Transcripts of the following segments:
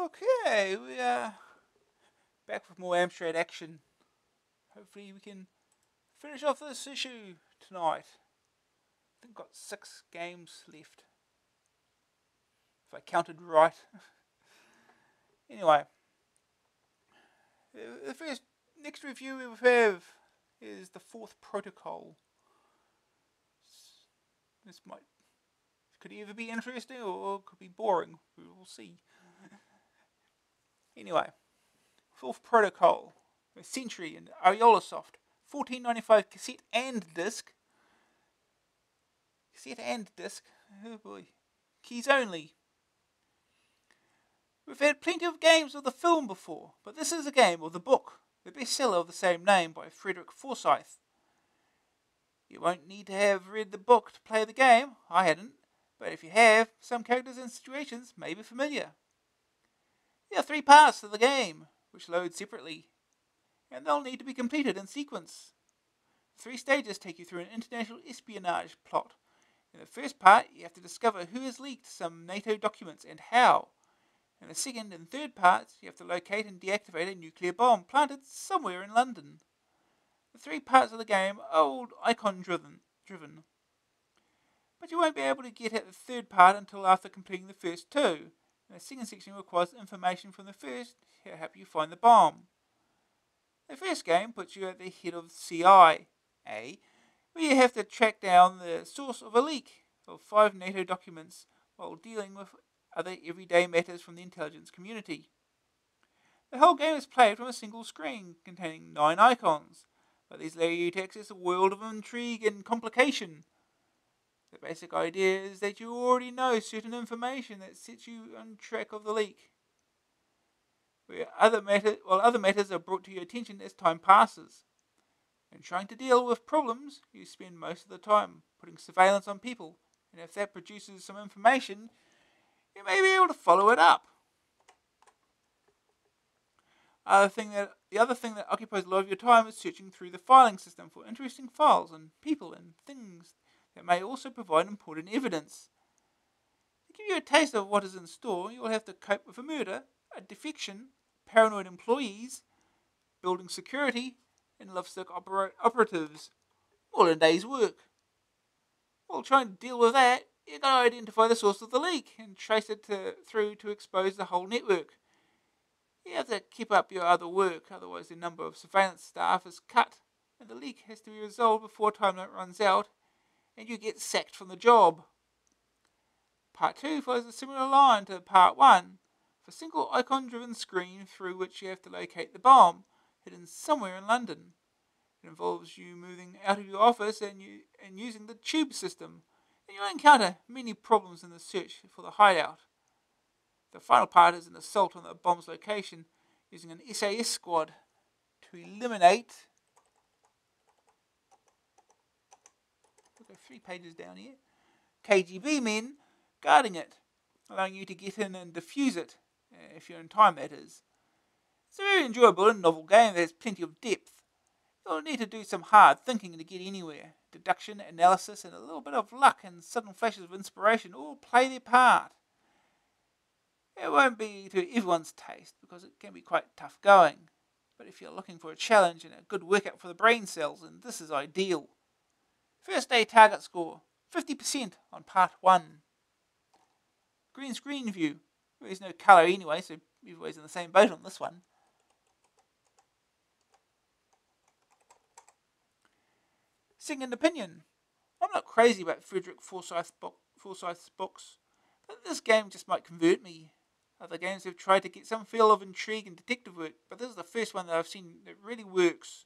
Okay, we are back with more Amstrad Action. Hopefully we can finish off this issue tonight. I think I've got 6 games left, if I counted right. Anyway, the next review we have is the 4th protocol. This could either be interesting or could be boring. We will see. Anyway, 4th protocol, Century and Ariolasoft, $14.95 cassette and disc. Cassette and disc. Oh boy. Keys only. We've had plenty of games of the film before, but this is a game of the book, the bestseller of the same name by Frederick Forsyth. You won't need to have read the book to play the game. I hadn't, but if you have, some characters and situations may be familiar. There are 3 parts to the game, which load separately, and they'll need to be completed in sequence. 3 stages take you through an international espionage plot. In the first part, you have to discover who has leaked some NATO documents and how. In the second and third parts, you have to locate and deactivate a nuclear bomb planted somewhere in London. The 3 parts of the game are all icon-driven, but you won't be able to get at the third part until after completing the first 2. And the second section requires information from the first to help you find the bomb. The first game puts you at the head of CIA, where you have to track down the source of a leak of 5 NATO documents while dealing with other everyday matters from the intelligence community. The whole game is played from a single screen containing 9 icons, but these allow you to access a world of intrigue and complication. The basic idea is that you already know certain information that sets you on track of the leak, while other matters are brought to your attention as time passes. In trying to deal with problems, you spend most of the time putting surveillance on people, and if that produces some information, you may be able to follow it up. The other thing that occupies a lot of your time is searching through the filing system for interesting files and people and things that may also provide important evidence. To give you a taste of what is in store, you will have to cope with a murder, a defection, paranoid employees, building security, and lipstick operatives, all in a day's work. While trying to deal with that, you've got to identify the source of the leak and trace it through to expose the whole network. You have to keep up your other work, otherwise the number of surveillance staff is cut, and the leak has to be resolved before time limit runs out, and you get sacked from the job. Part 2 follows a similar line to Part 1, with a single icon-driven screen through which you have to locate the bomb, hidden somewhere in London. It involves you moving out of your office and using the tube system, and you'll encounter many problems in the search for the hideout. The final part is an assault on the bomb's location using an SAS squad to eliminate... We'll go 3 pages down here. KGB men guarding it, allowing you to get in and defuse it, if you're in time that is. It's a very enjoyable and novel game that has plenty of depth. You'll need to do some hard thinking to get anywhere. Deduction, analysis, and a little bit of luck and sudden flashes of inspiration all play their part. It won't be to everyone's taste because it can be quite tough going, but if you're looking for a challenge and a good workout for the brain cells, then this is ideal. First day target score, 50% on part 1. Green screen view. There's no colour anyway, so everybody's in the same boat on this one. Second opinion. I'm not crazy about Frederick Forsyth's books, but this game just might convert me. Other games have tried to get some feel of intrigue and detective work, but this is the first one that I've seen that really works.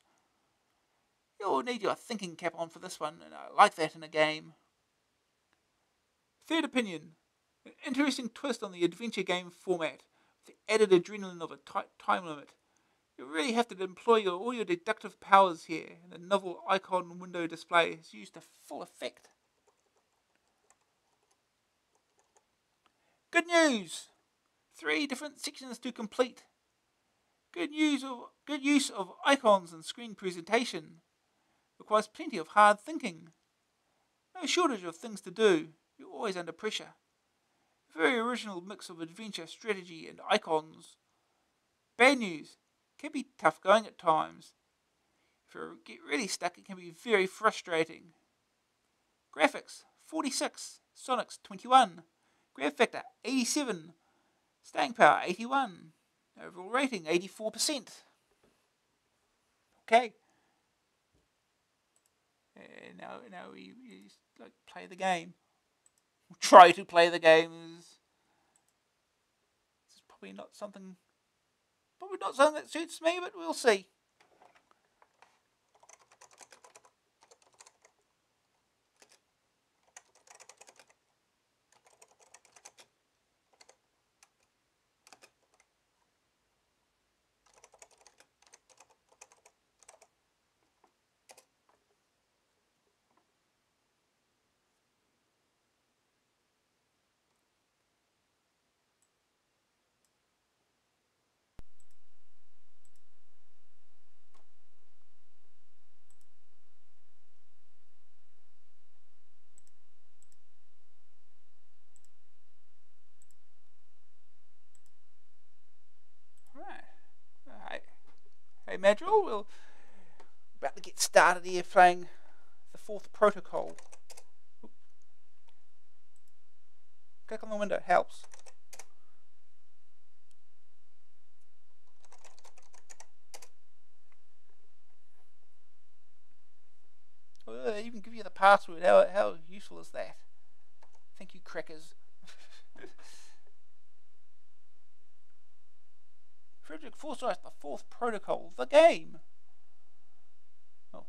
You'll need your thinking cap on for this one, and I like that in a game. Third opinion. An interesting twist on the adventure game format, with the added adrenaline of a tight time limit. You really have to employ all your deductive powers here, and the novel icon window display is used to full effect. Good news! 3 different sections to complete. Good use of icons and screen presentation. Requires plenty of hard thinking. No shortage of things to do. You're always under pressure. A very original mix of adventure, strategy, and icons. Bad news, it can be tough going at times. If you get really stuck, it can be very frustrating. Graphics 46, Sonics 21, grab factor 87, staying power 81, overall rating 84%. Okay. Now we like play the game. We'll try to play the game. This is probably not something that suits me, but we'll see. Hey Madrigal, we're about to get started here playing the fourth protocol. Oop. Click on the window, helps. Oh, they even give you the password. How useful is that? Thank you, crackers. Frederick Forsyth, the fourth protocol, the game. Oh.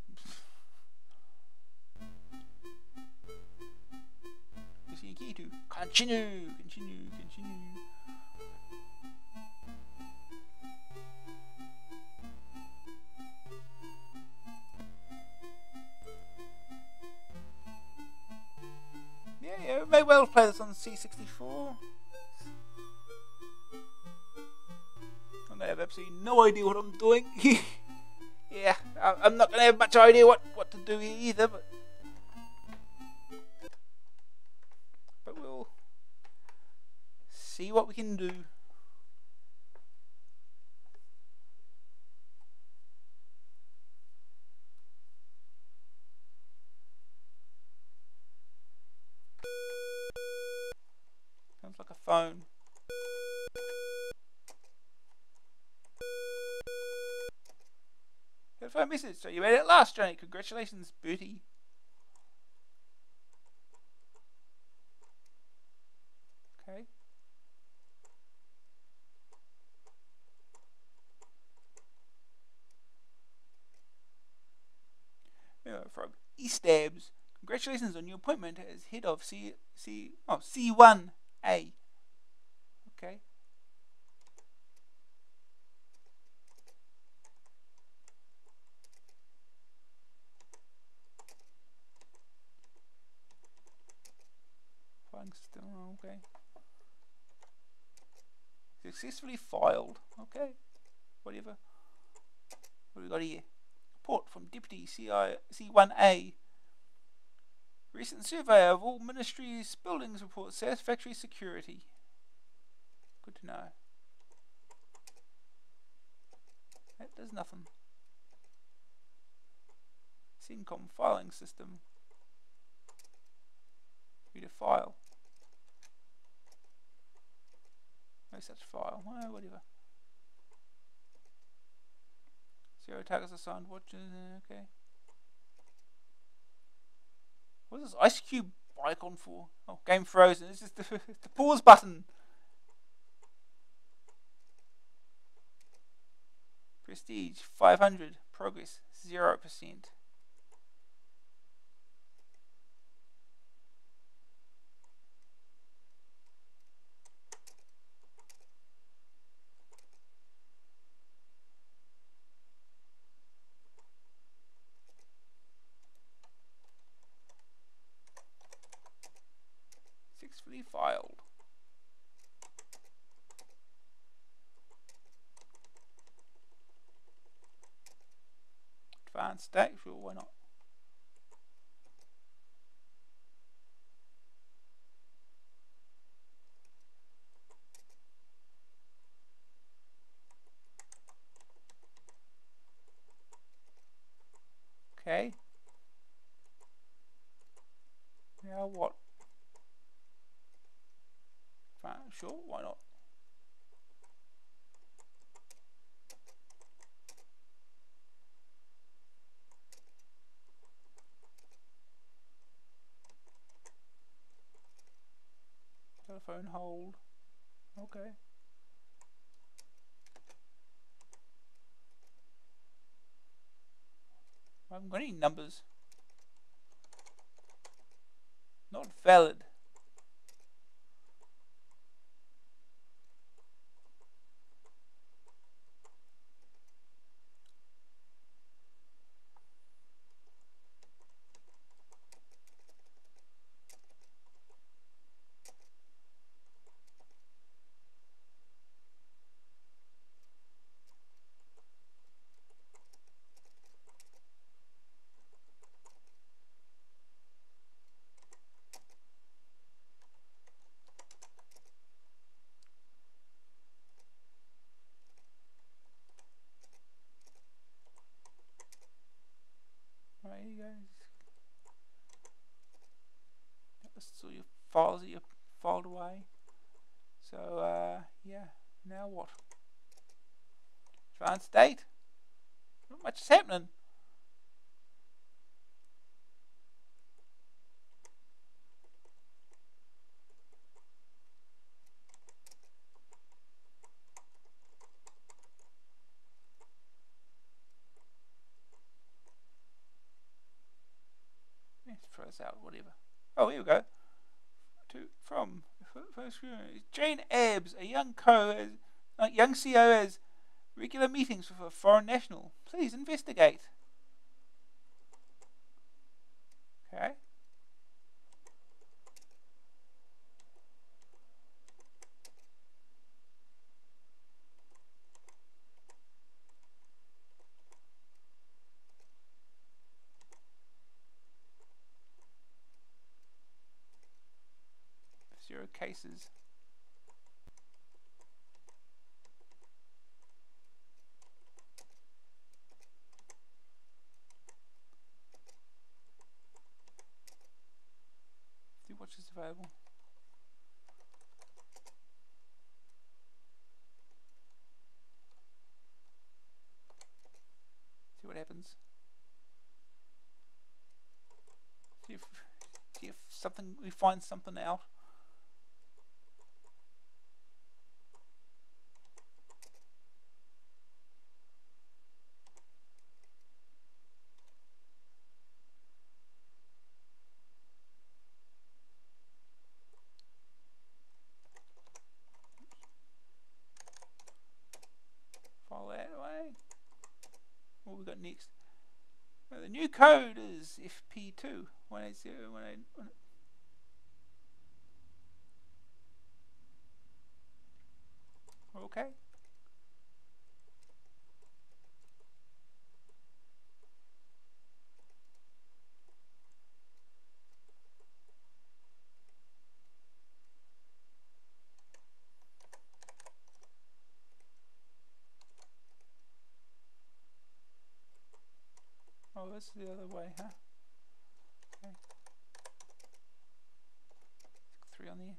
Pressing key to continue. Yeah, we may well play this on C64. I have absolutely no idea what I'm doing. Yeah, I'm not going to have much idea what to do here either, but we'll see what we can do. Sounds like a phone. Phone message. So you made it at last, Johnny. Congratulations, Bertie. Okay. From Eastabs. Congratulations on your appointment as head of C1A. Okay. System, okay. Successfully filed. Okay. Whatever. What do we got here? Report from Deputy C1A. Recent survey of all ministries' buildings reports satisfactory security. Good to know. That does nothing. CENTCOM filing system. Read a file. No such file. Oh, whatever. 0 targets assigned. Watches. Okay. What is this ice cube icon for? Oh, game frozen. This is the pause button. Prestige 500. Progress 0%. Successfully filed. Advanced state, sure, why not? Okay. Now what? Fine, sure, why not? Telephone hold. Okay. I haven't got any numbers. Not valid. Right, here you go. This is all your files that you filed away. So, yeah. Now what? Advanced date. Not much is happening. Let's throw this out, whatever. Oh, here we go. From first Jane Ebbs, a young young CO has regular meetings with a foreign national. Please investigate. Okay. Zero cases. See what is available. See what happens. See if something we find something out. File that away. What we got next? Well, the new code is FP2 18018. Okay. Oh, that's the other way, huh? Okay. 3 on there.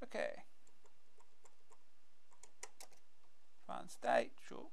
Okay. Advanced state, sure.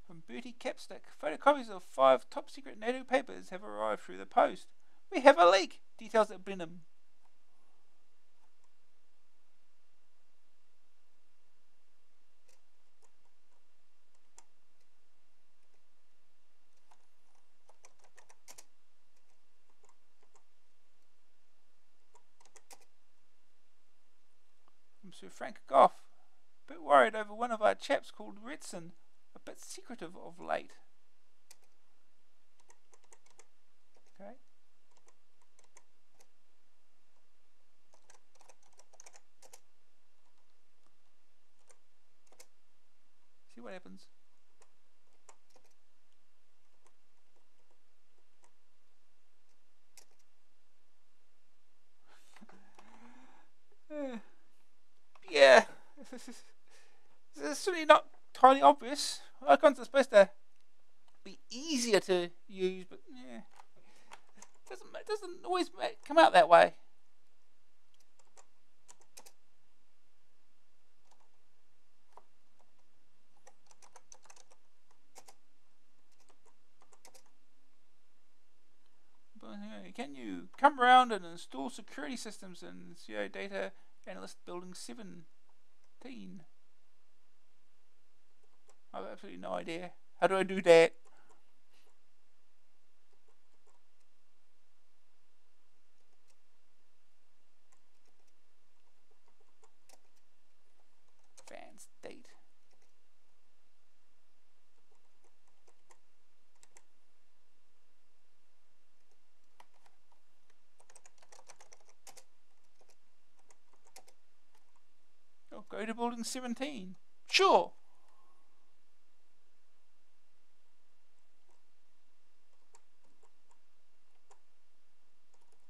From Booty Capstick, photocopies of 5 top secret NATO papers have arrived through the post. We have a leak! Details at Blenheim. From Sir Frank Goff. A bit worried over one of our chaps called Ritson. A bit secretive of late. Okay. what happens. Yeah. It's certainly not entirely obvious. Icons are supposed to be easier to use, but yeah, it doesn't always come out that way. But can you come around and install security systems in CO Data Analyst Building 17? I have absolutely no idea. How do I do that? Fan state. Oh, go to Building 17. Sure.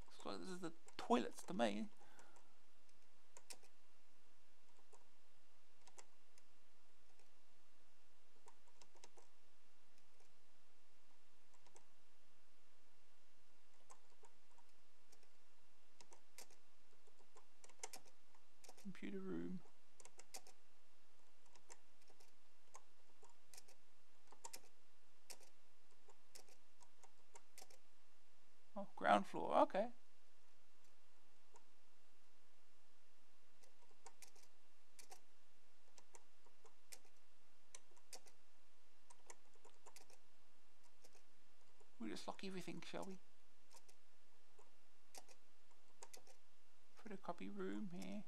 Looks like this is the toilets to me. Computer room. Oh, ground floor. Okay. We'll just lock everything, shall we? Photocopy room here.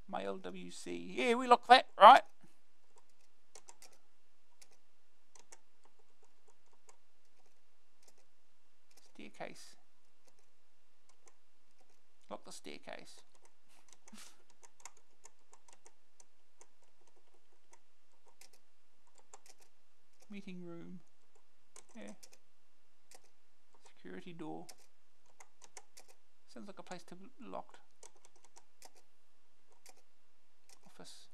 Mail WC. Yeah, we lock that, right? Staircase. Lock the staircase. Meeting room. Yeah. Security door. Sounds like a place to be locked. Office.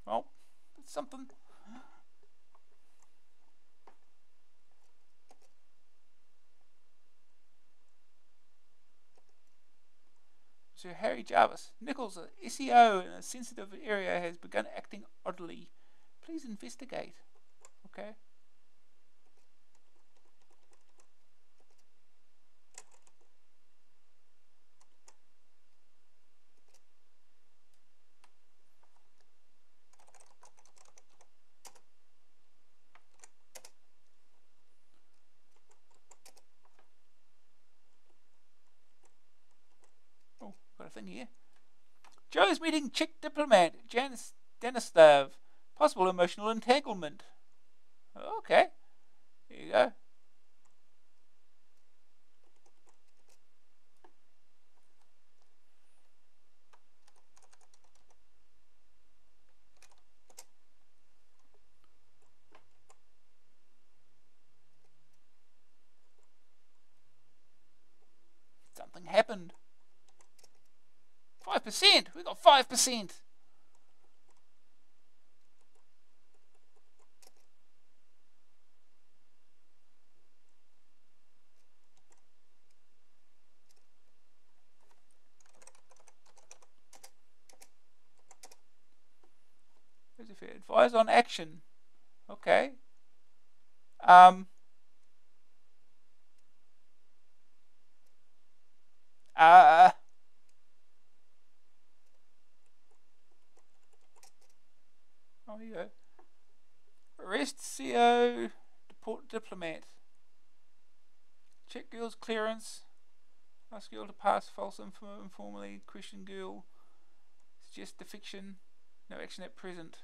Oh, that's something. Sir Harry Jarvis. Nichols, a SEO in a sensitive area, has begun acting oddly. Please investigate. Okay. Oh, got a thing here. Joe's meeting Czech diplomat Jan Stanislav. Possible emotional entanglement. Okay. There you go. Something happened. 5%. We got 5%. Advise on action. Okay. Oh, here you go. Arrest CO, deport diplomat. Check girl's clearance. Ask girl to pass false informally. Question girl. Suggest defection. No action at present.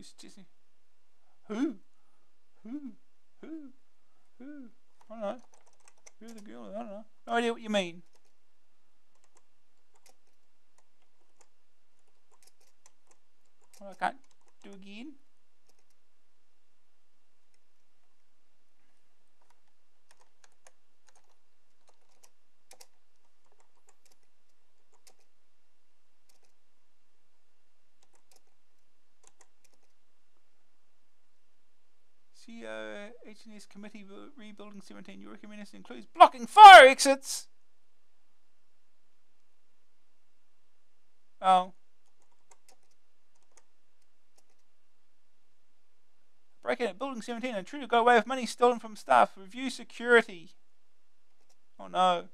Who's Jesse? Who? Who? Who? Who? I don't know. Who's the girl? I don't know. No idea what you mean. Well, I can't do again. CEO HNS Committee Rebuilding 17. Your recommendation includes blocking fire exits. Oh. Breaking at Building 17. An intruder got away with money stolen from staff. Review security. Oh no.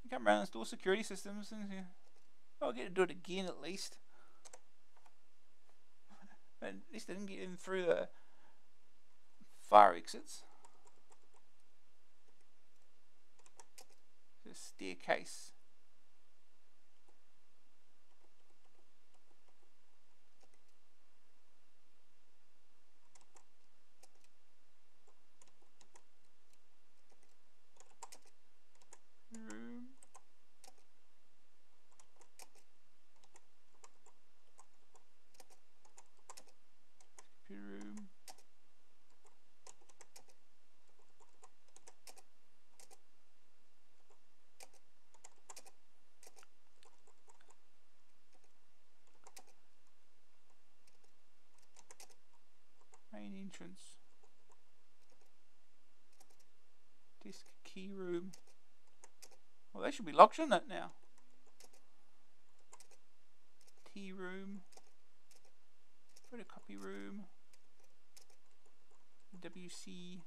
You come around and install security systems. I'll get to do it again at least. But at least I didn't get in through the fire exits. The staircase. Room. Computer room. Main entrance. Desk key room. Well, they should be locked, shouldn't it, now? Tea room. Photocopy room. WC.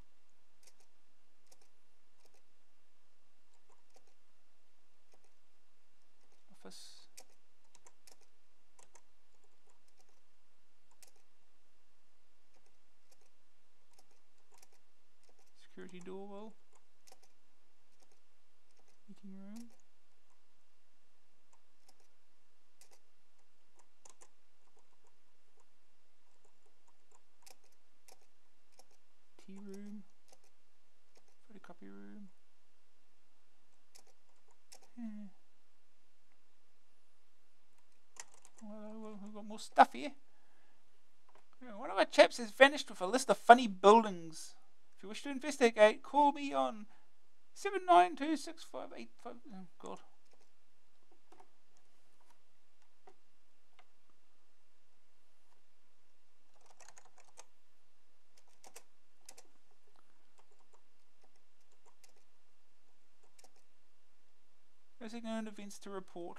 Office. Security doorbell. Meeting room. Tea room. Photocopy room. Well, we've got more stuff here. One of our chaps has vanished with a list of funny buildings. If you wish to investigate, call me on 7926585. Oh god. Known events to report.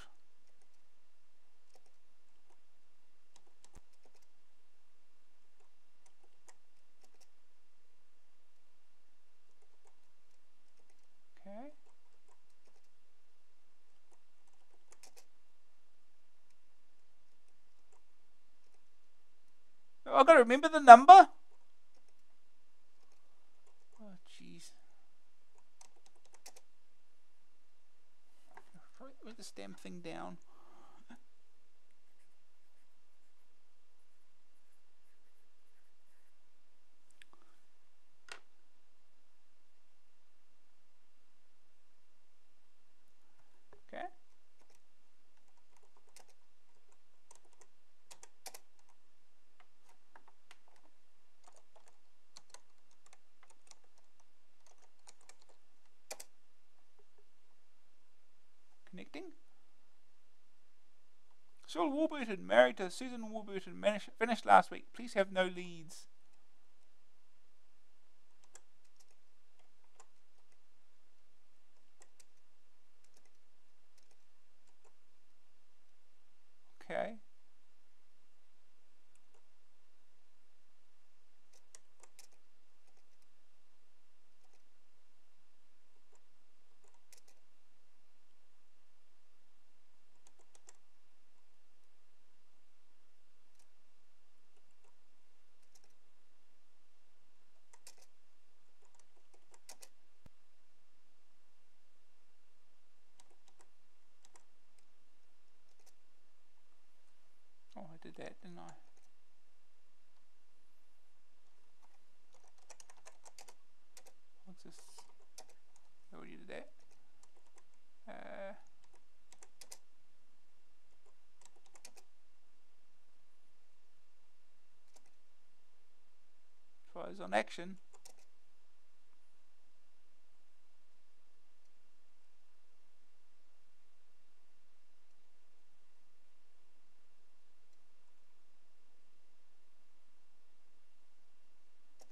Okay. Oh, I've got to remember the number. Oh jeez. Write this damn thing down. Okay. Connecting. Saul Warburton, married to Susan Warburton, finished last week. Please have no leads. Okay. Oh, I did that, didn't I? papers on Action.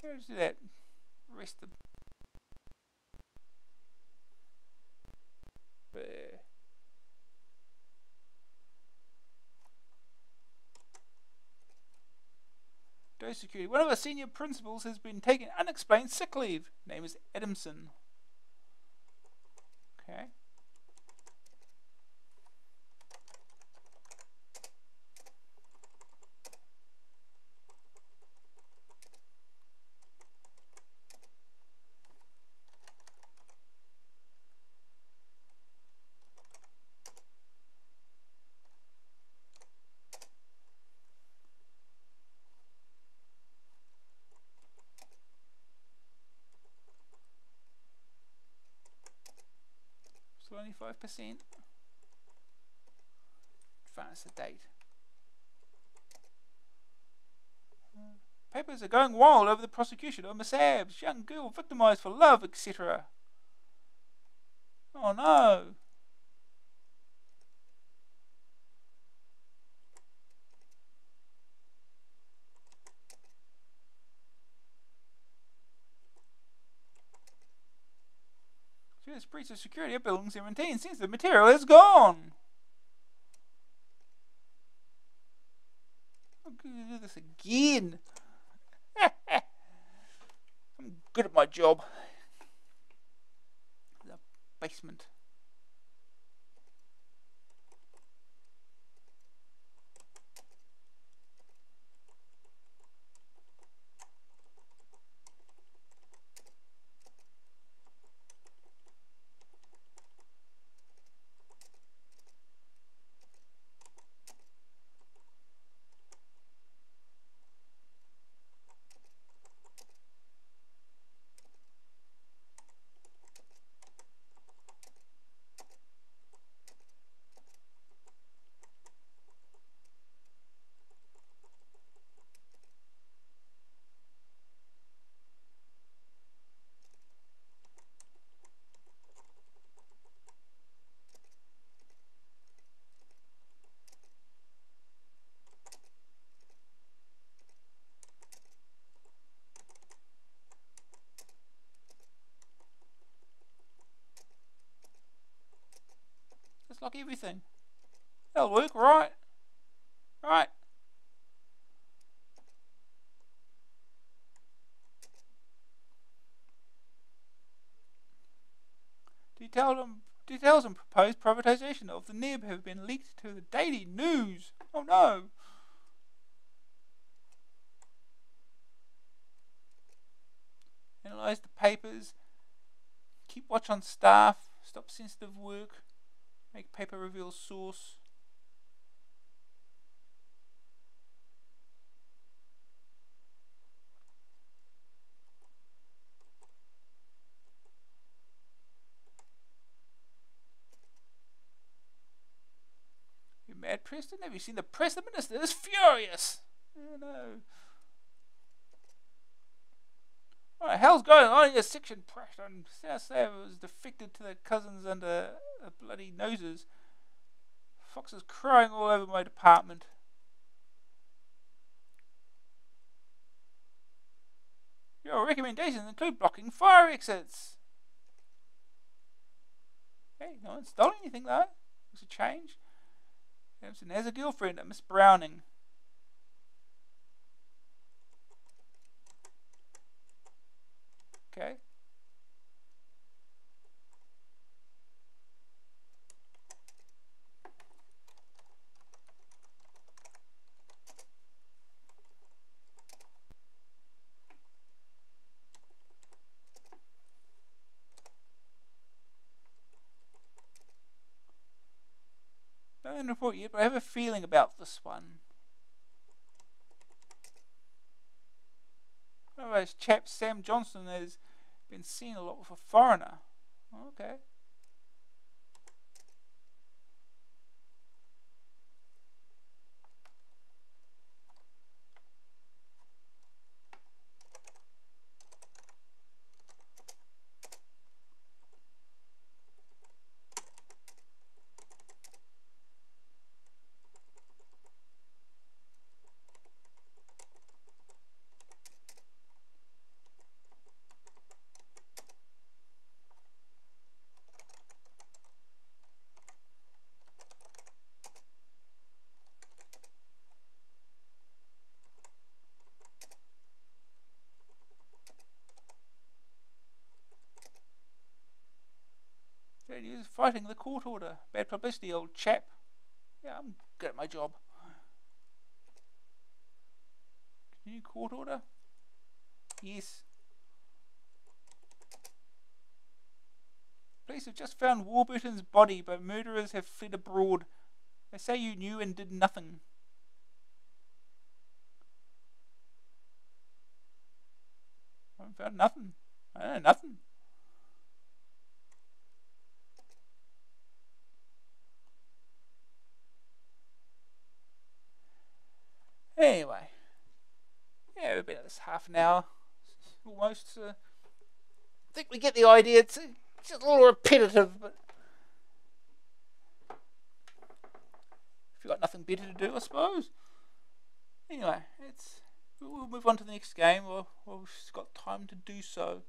Here's that rest of there. Dose security. One of our senior principals has been taking unexplained sick leave. Name is Adamson. Okay. Still only 5%. Advance the date. Papers are going wild over the prosecution of Miss Abbs, young girl victimized for love, etc. Oh no. Serious breach of security at Building 17 since the material is gone. I'm going to do this again. I'm good at my job. The basement. Just like everything. That'll work, right? Right. Details on proposed privatisation of the NIB have been leaked to the Daily News. Oh no. Analyse the papers. Keep watch on staff. Stop sensitive work. Make paper reveal source. You mad, Preston? Have you seen the press? The minister is furious. Oh no. What the hell's going on in your section, Preston? South was defected to their cousins under bloody noses. Fox is crying all over my department. Your recommendations include blocking fire exits. Hey, no one stole anything though. Looks a change. Adamson has a girlfriend, Miss Browning. Okay. Nothing to report yet, but I have a feeling about this one. One of those chaps, Sam Johnson, has been seen a lot with a foreigner. Okay. news, fighting the court order. Bad publicity, old chap. Yeah, I'm good at my job. Continue court order? Yes. Police have just found Warburton's body, but murderers have fled abroad. They say you knew and did nothing. I haven't found nothing. I don't know nothing. Anyway. Yeah, we've been at this half an hour. Almost. I think we get the idea. It's just a little repetitive, but if you've got nothing better to do, I suppose. Anyway, we'll move on to the next game. We've got time to do so.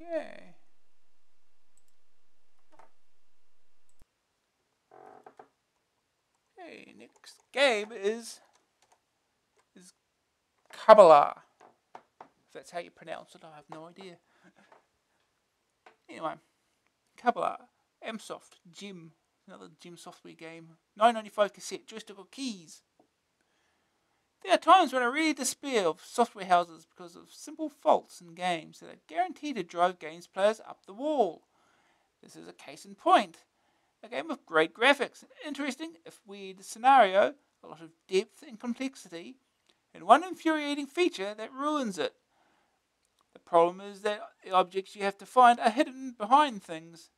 Okay. Okay, next game is Qabbalah. If that's how you pronounce it, I have no idea. Anyway, Qabbalah, Amsoft, Jim, another Jim software game. $9.95 cassette, joystick or keys. There are times when I really despair of software houses because of simple faults in games that are guaranteed to drive games players up the wall. This is a case in point. A game with great graphics, an interesting, if weird scenario, a lot of depth and complexity, and one infuriating feature that ruins it. The problem is that the objects you have to find are hidden behind things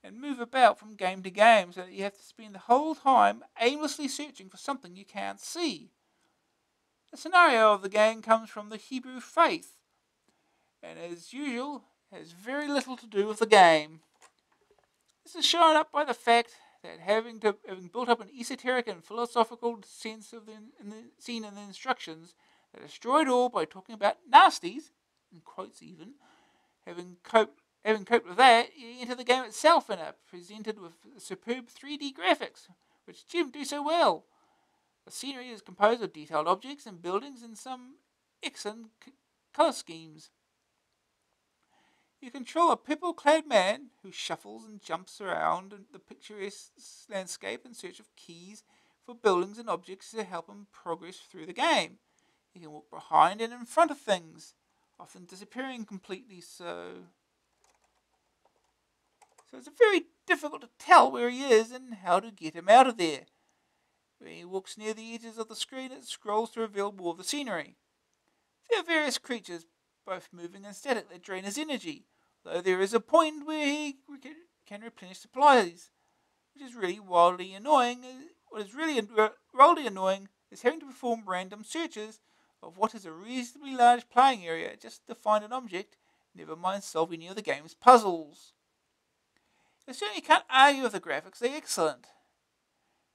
and move about from game to game, so that you have to spend the whole time aimlessly searching for something you can't see. The scenario of the game comes from the Hebrew faith, and as usual, has very little to do with the game. This is shown up by the fact that having built up an esoteric and philosophical sense of the scene in the instructions, they destroy it all by talking about nasties, in quotes even. Having coped with that, you enter the game itself and are presented with superb 3D graphics, which Jim do so well. The scenery is composed of detailed objects and buildings and some excellent colour schemes. You control a purple-clad man who shuffles and jumps around the picturesque landscape in search of keys for buildings and objects to help him progress through the game. He can walk behind and in front of things, often disappearing completely so it's very difficult to tell where he is and how to get him out of there. When he walks near the edges of the screen, it scrolls to reveal more of the scenery. There are various creatures, both moving and static, that drain his energy, though there is a point where he can replenish supplies, which is really wildly annoying. What is really wildly annoying is having to perform random searches of what is a reasonably large playing area just to find an object, never mind solve any of the game's puzzles. You certainly can't argue with the graphics, they're excellent.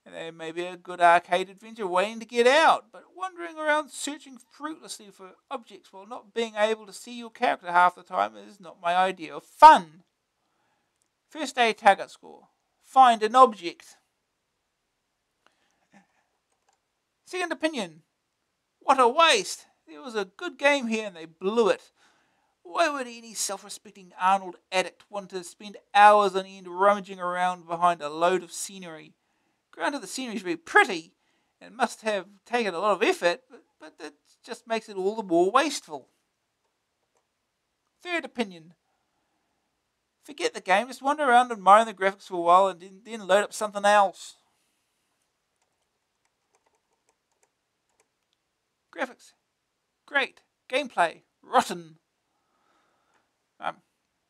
And they may be a good arcade adventure waiting to get out, but wandering around searching fruitlessly for objects while not being able to see your character half the time is not my idea of fun. First day target score. Find an object. Second opinion. What a waste. There was a good game here and they blew it. Why would any self-respecting Arnold addict want to spend hours on end rummaging around behind a load of scenery? Granted, the scenery is very pretty and must have taken a lot of effort, but that just makes it all the more wasteful. Third opinion. Forget the game, just wander around admiring the graphics for a while and then load up something else. Graphics. Great. Gameplay. Rotten.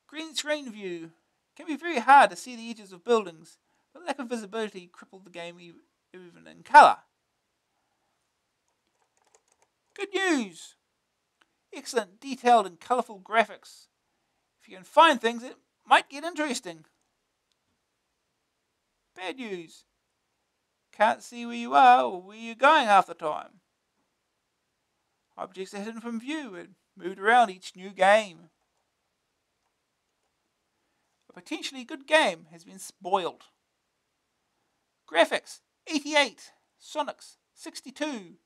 Green screen view. Can be very hard to see the edges of buildings, but lack of visibility crippled the game even in colour. Good news! Excellent detailed and colourful graphics. If you can find things, it might get interesting. Bad news. Can't see where you are or where you're going half the time. Objects are hidden from view and moved around each new game. A potentially good game has been spoiled. Graphics 88, Sonics 62,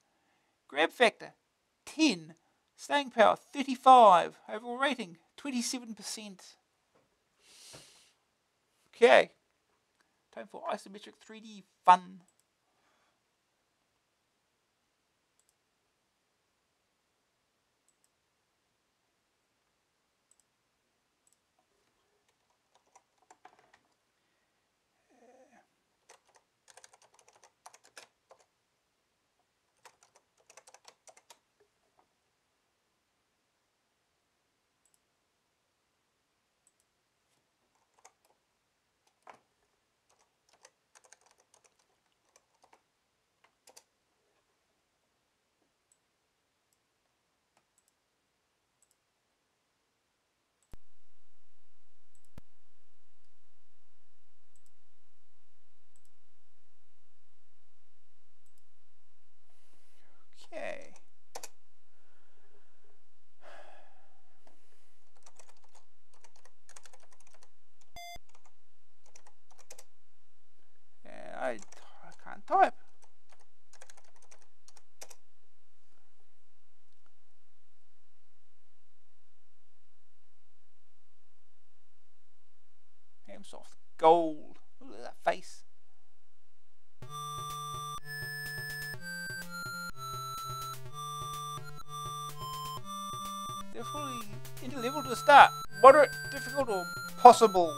grab factor 10, staying power 35, overall rating 27%. Okay, time for isometric 3D fun. Okay. And I can't type. Amsoft gold. Look at that face. Definitely into level to start. Moderate, difficult, or possible.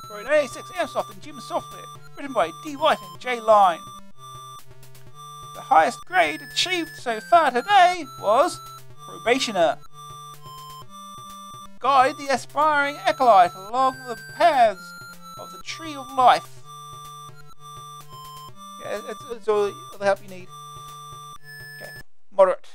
For 1986 Airsoft and Gym Software, written by D. White and J. Line. The highest grade achieved so far today was Probationer. Guide the aspiring acolyte along the paths of the Tree of Life. Yeah, it's all the help you need. Okay, moderate.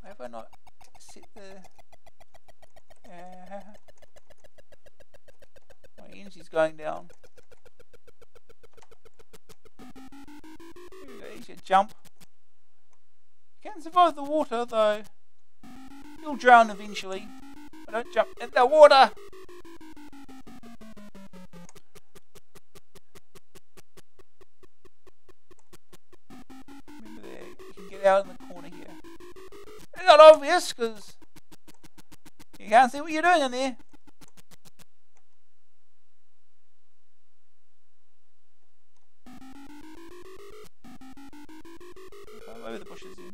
Have I not set the... my energy's going down. Here we go, easier jump. You can survive the water though. You'll drown eventually. But don't jump in the water! Remember there, you can get out in the corner here. It's not obvious because you can't see what you're doing in there. Over the bushes then.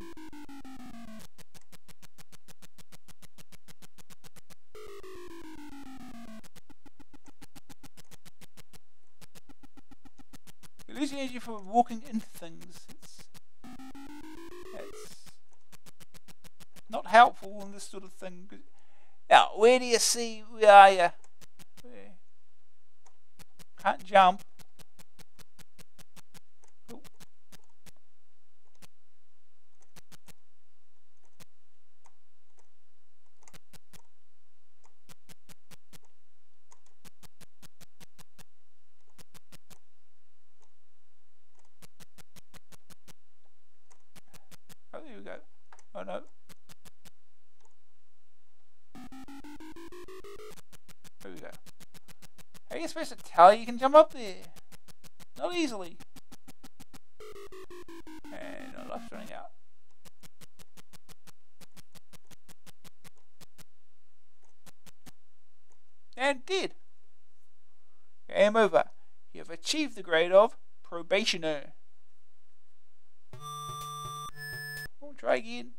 You're losing energy for walking into things. It's not helpful in this sort of thing. Now, where do you see? Where are you? Where? Can't jump. Oh. Oh, there we go. Oh no. There we go. How are you supposed to tell you can jump up there? Not easily. And our life's running out. And did. Game over. You have achieved the grade of Probationer. Try again.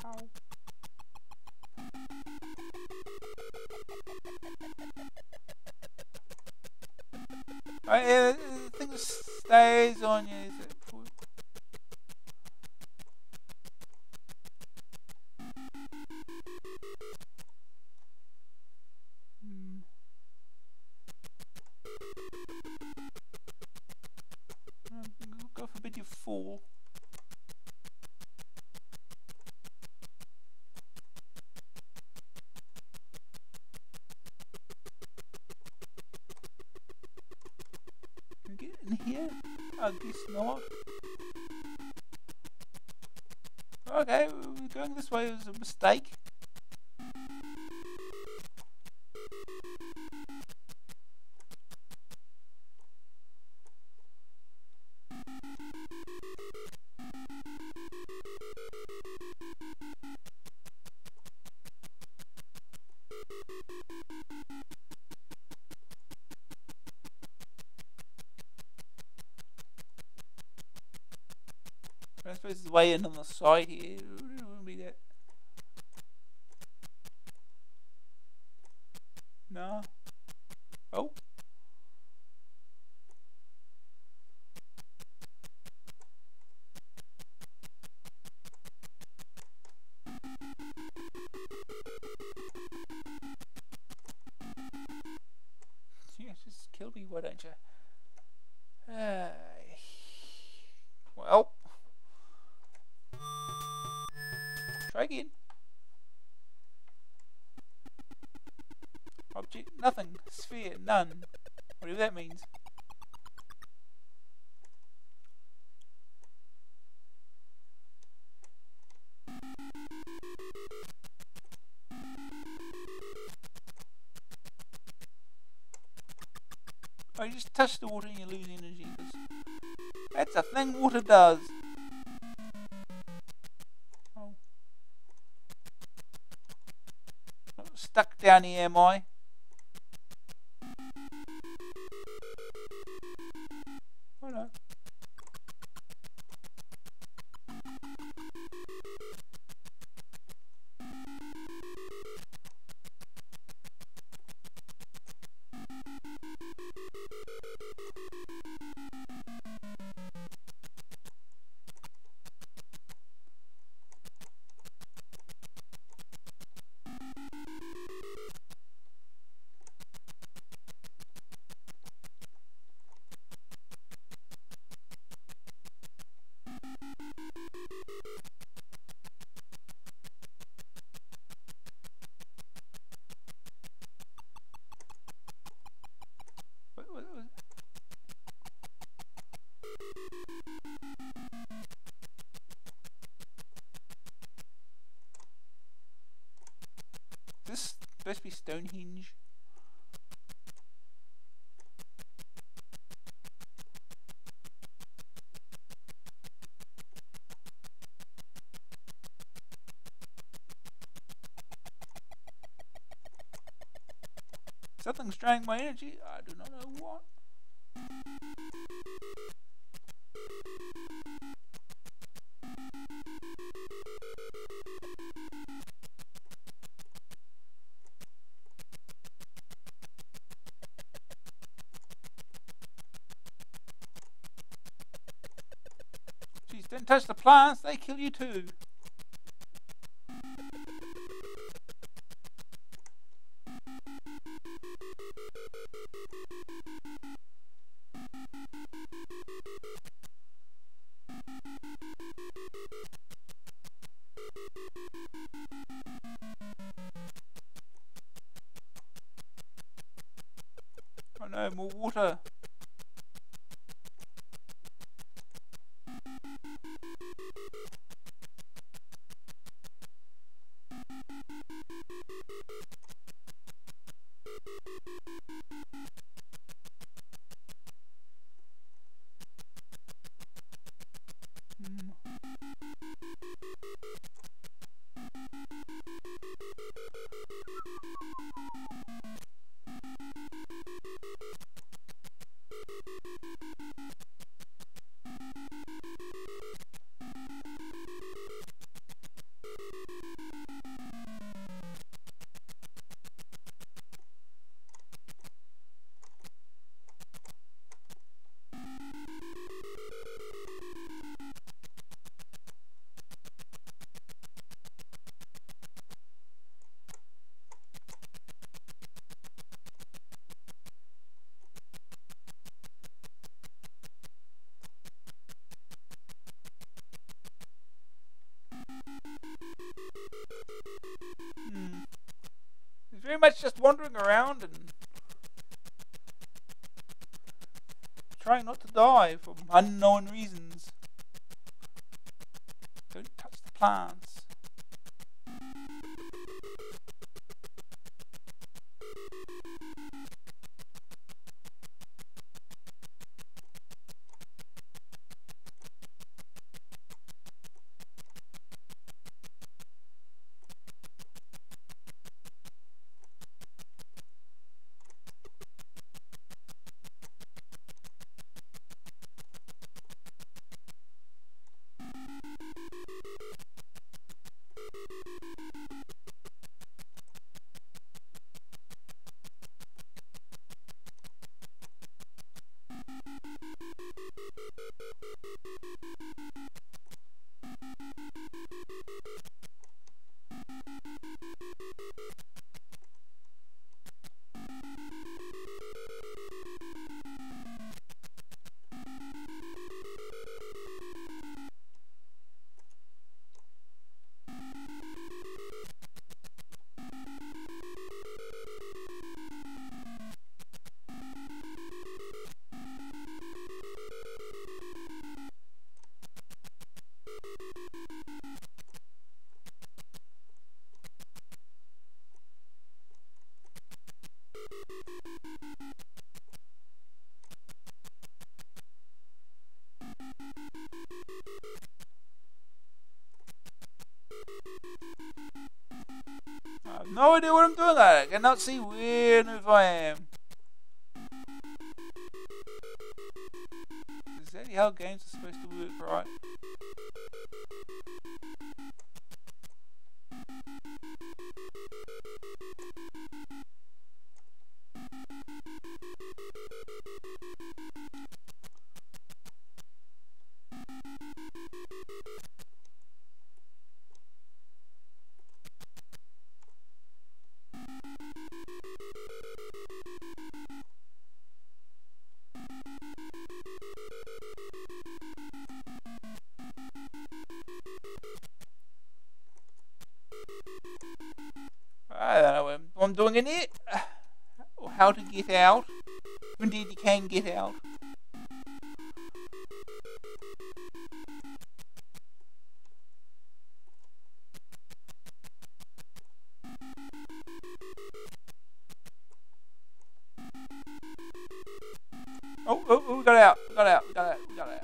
How? Right, yeah, the thing that stays on you is it for God forbid you fall. Can we get in here? I guess not. Okay, going this way was a mistake. I suppose it's way in on the side here. It wouldn't be that. No. Oh. Yeah, just kill me, why don't you? Well. Try again. Object, nothing. Sphere, none. Whatever that means. Oh, you just touch the water and you lose energy. That's a thing water does. Oh. Not stuck down here, am I? Oh no. Is this supposed to be Stonehenge? Something's draining my energy. I do not know what. Jeez, don't touch the plants, they kill you too. Oh no, more water. very much just wandering around and trying not to die for unknown reasons. Don't touch the plants. I have no idea what I'm doing. I cannot see where and if I am. Is that how games are supposed to work, right? I don't know what I'm doing in here. Or how to get out. Indeed, you can get out. Oh, we got out. We got out. We got out. We got out.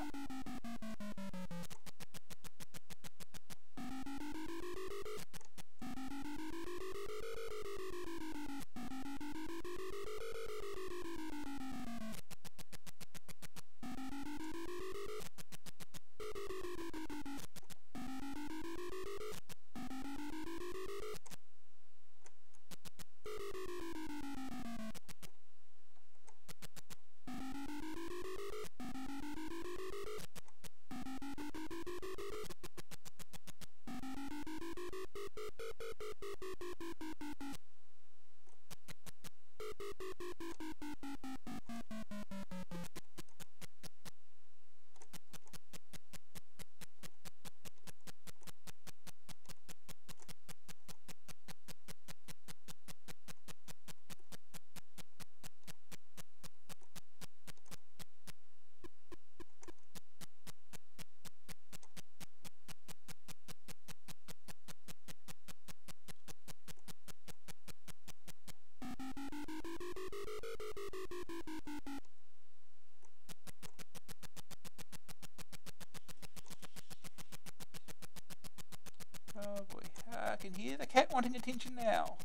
Oh boy, I can hear the cat wanting attention now.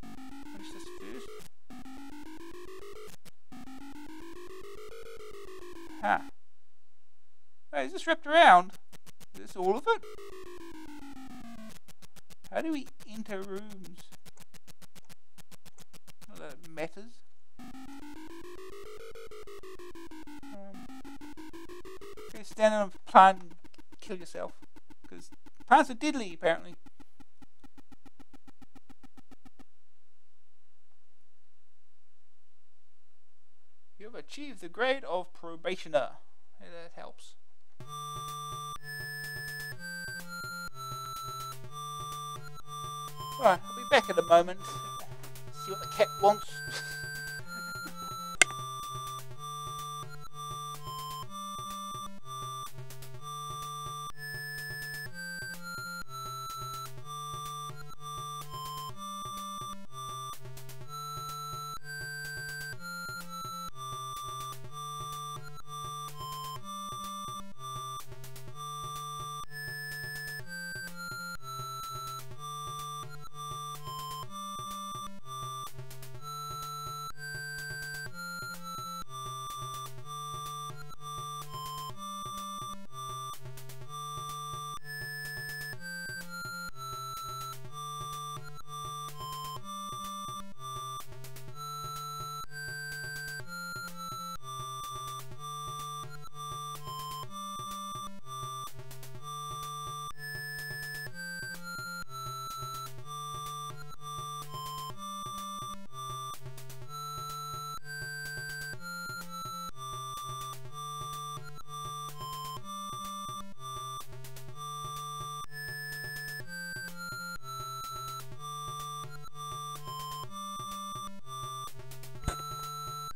Finish this first. Huh. Hey, is this wrapped around? Is this all of it? How do we enter rooms? Not that it matters. Okay, stand on a plant and kill yourself. Because plants are deadly, apparently. You have achieved the grade of probationer. Hey, that helps. Alright, I'll be back in a moment. See what the cat wants.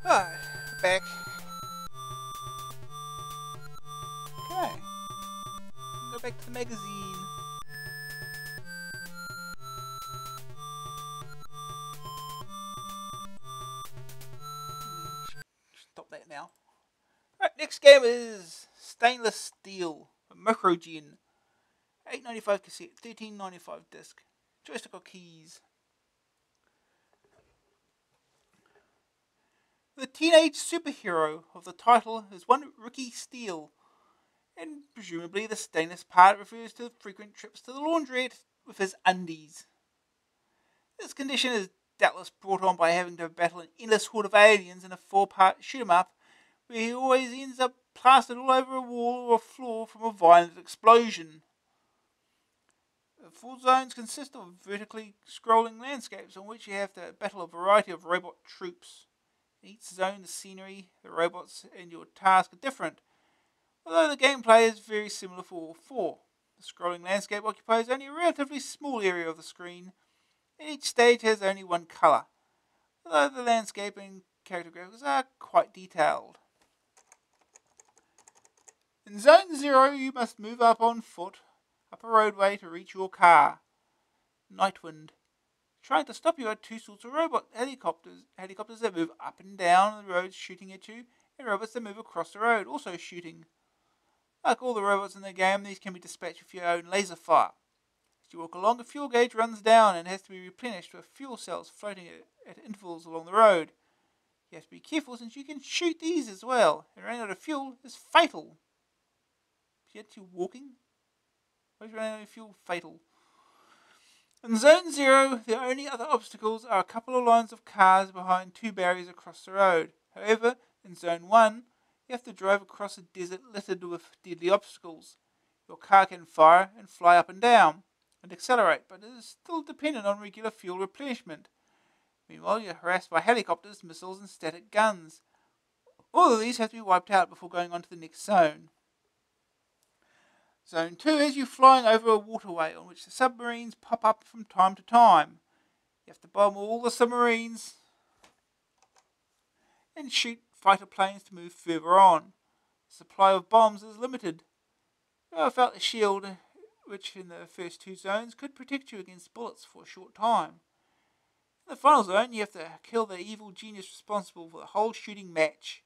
Alright, back. Okay. Go back to the magazine. Stop that now. Right, next game is Stainless Steel, a Microgen. 8.95 cassette, 13.95 disc. Joystick or keys. The teenage superhero of the title is one Ricky Steele, and presumably the stainless part refers to frequent trips to the laundrette with his undies. This condition is doubtless brought on by having to battle an endless horde of aliens in a 4-part shoot-'em-up, where he always ends up plastered all over a wall or a floor from a violent explosion. The 4 zones consist of vertically scrolling landscapes on which you have to battle a variety of robot troops. In each zone, the scenery, the robots, and your task are different, although the gameplay is very similar for all 4. The scrolling landscape occupies only a relatively small area of the screen, and each stage has only one colour, although the landscape and character graphics are quite detailed. In Zone 0, you must move up on foot, up a roadway to reach your car. Nightwind. Trying to stop you are 2 sorts of robot helicopters. Helicopters that move up and down the road shooting at you, and robots that move across the road also shooting. Like all the robots in the game, these can be dispatched with your own laser fire. As you walk along, the fuel gauge runs down and has to be replenished with fuel cells floating at intervals along the road. You have to be careful since you can shoot these as well, and running out of fuel is fatal. Yet you're walking? Why is running out of fuel fatal? In Zone 0, the only other obstacles are a couple of lines of cars behind 2 barriers across the road. However, in Zone 1, you have to drive across a desert littered with deadly obstacles. Your car can fire and fly up and down, and accelerate, but it is still dependent on regular fuel replenishment. Meanwhile, you're harassed by helicopters, missiles, and static guns. All of these have to be wiped out before going on to the next zone. Zone 2 has you flying over a waterway on which the submarines pop up from time to time. You have to bomb all the submarines and shoot fighter planes to move further on. The supply of bombs is limited. Without the shield, which in the first 2 zones could protect you against bullets for a short time. In the final zone, you have to kill the evil genius responsible for the whole shooting match.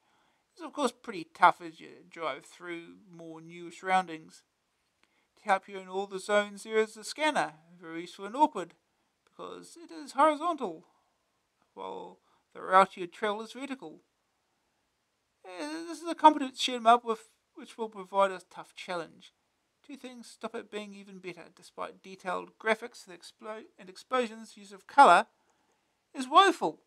It's of course pretty tough as you drive through more new surroundings. To help you in all the zones, there is a scanner, very useful and awkward, because it is horizontal, while the route you travel is vertical. This is a competent shoot-'em-up which will provide a tough challenge. 2 things stop it being even better. Despite detailed graphics, the explosions' use of colour is woeful,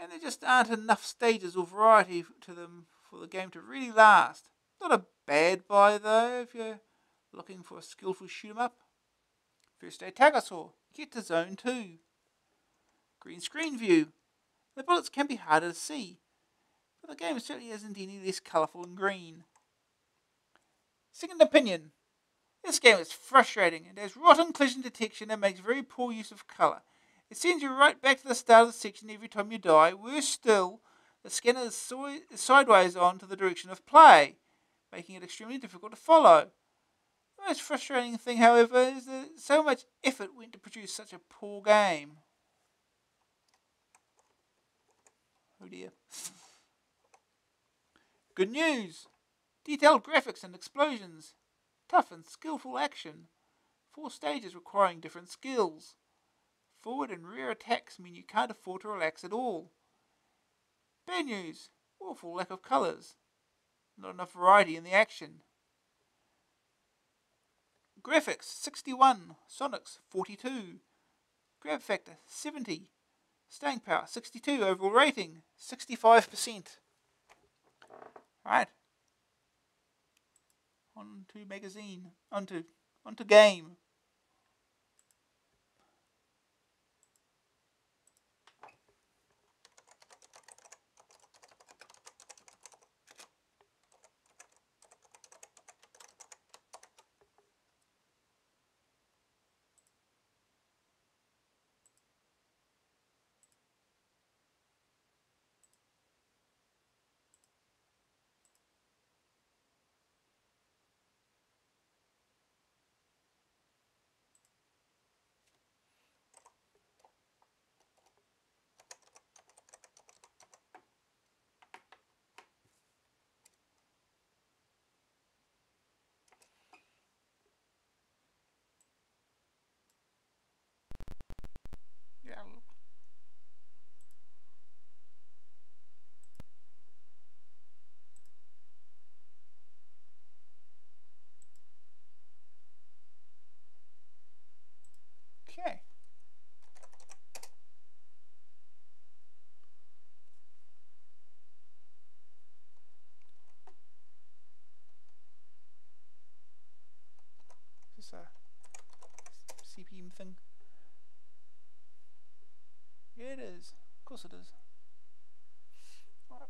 and there just aren't enough stages or variety to them for the game to really last. Not a bad buy though if you're looking for a skillful shoot-'em-up. First day Tagasaw. Get to Zone 2. Green screen view. The bullets can be harder to see, but the game certainly isn't any less colourful and green. Second opinion. This game is frustrating and has rotten collision detection and makes very poor use of colour. It sends you right back to the start of the section every time you die. Worse still, the scanner is sideways on to the direction of play, making it extremely difficult to follow. The most frustrating thing, however, is that so much effort went to produce such a poor game. Oh dear. Good news! Detailed graphics and explosions. Tough and skillful action. 4 stages requiring different skills. Forward and rear attacks mean you can't afford to relax at all. Bad news. Awful lack of colours. Not enough variety in the action. Graphics 61. Sonics 42. Grab factor 70. Staying power 62. Overall rating 65%. Right. On to magazine. On to game. Yeah. Okay. Is this a CPM thing? Yeah, it is. Of course it is. Right.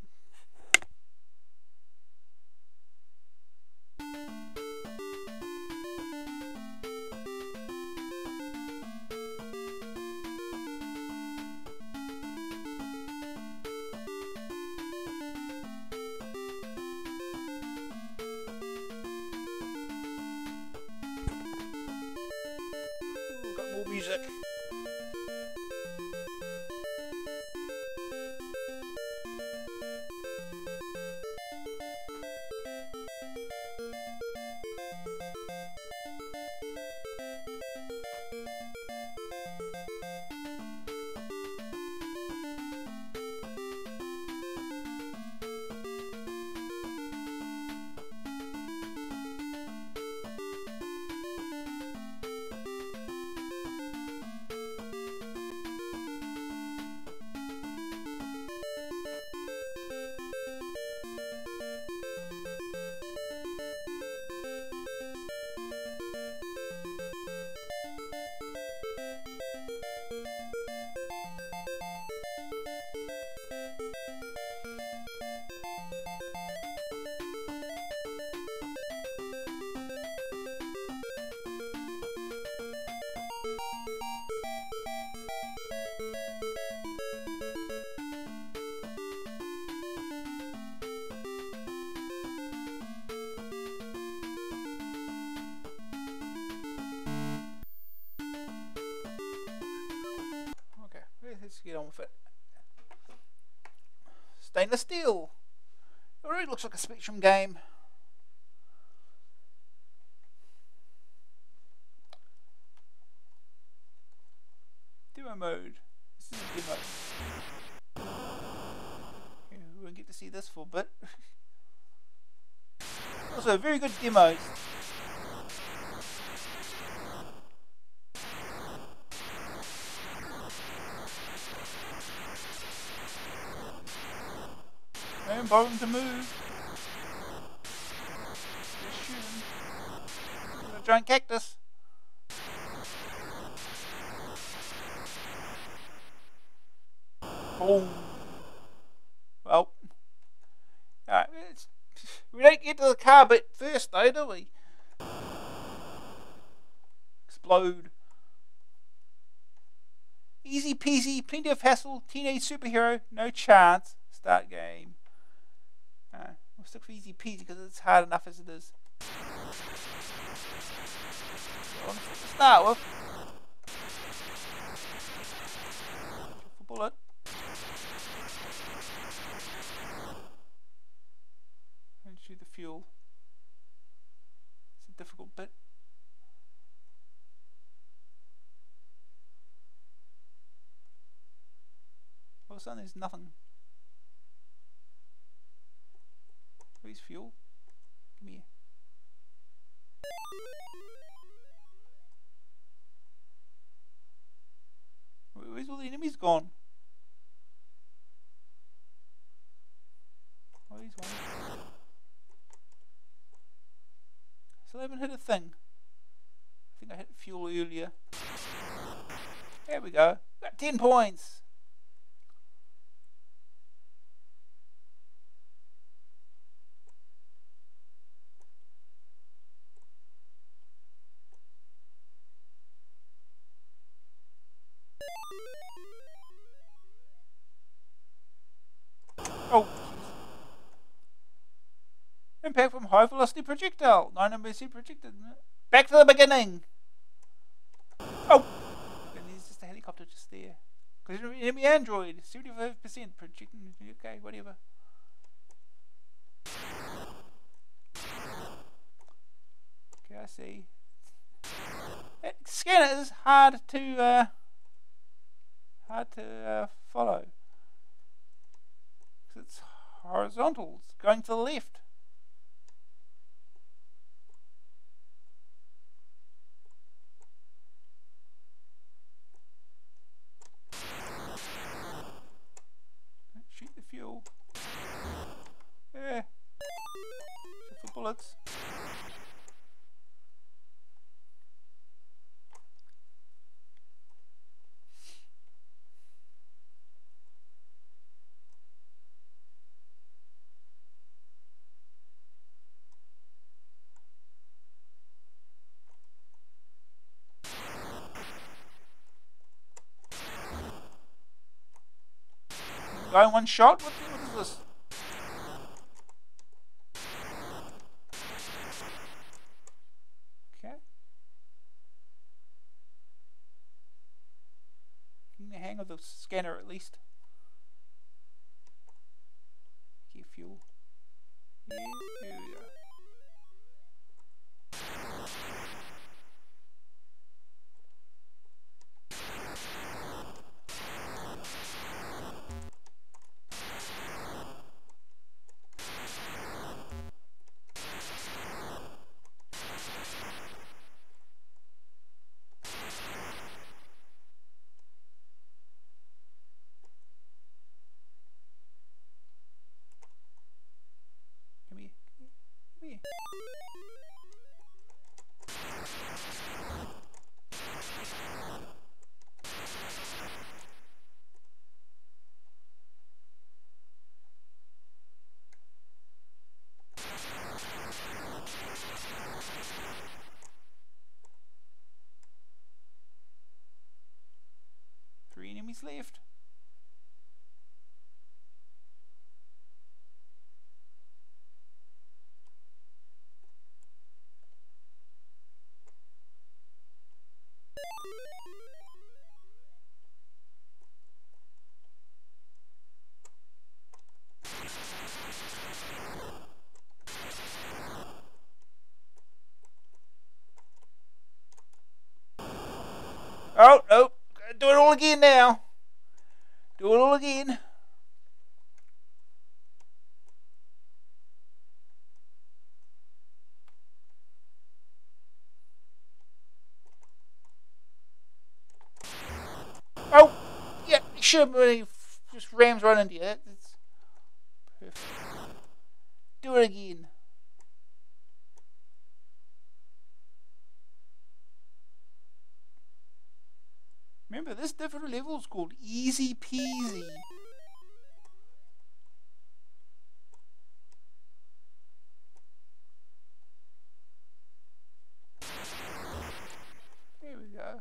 Ooh, got more music. Let's get on with it. Stainless steel. It already looks like a Spectrum game. Demo mode. This is a demo. Okay, we won't get to see this for a bit. Also, very good demos. Don't bother him to move. Just shoot him. Got a giant cactus. Boom. Well, alright, we don't get to the car bit first though, do we? Explode. Easy peasy, plenty of hassle, teenage superhero, no chance. Start game. We'll stick with easy peasy because it's hard enough as it is. To start with. For bullet. And shoot the fuel. It's a difficult bit. All of a sudden there's nothing. Where's fuel? Come here. Where's all the enemies gone? Oh, here's one. Still haven't hit a thing. I think I hit fuel earlier. There we go. Got 10 points. Oh, impact from high velocity projectile. 9% projected. Back to the beginning. Oh, and there's just a helicopter just there. Because enemy android, 75% projecting. Okay, whatever. Okay, I see. That scanner is hard to follow. It's horizontal. It's going to the left. Shoot the fuel. Yeah. Shoot for bullets. Going one shot? What is this? Okay. Getting the hang of the scanner at least. Get fuel. Here we go. Enemies left. Oh, no. Do it all again now. Do it all again. Oh, yeah, should really just rams right into you. That's perfect. Do it again. Remember, this different level is called easy peasy. There we go.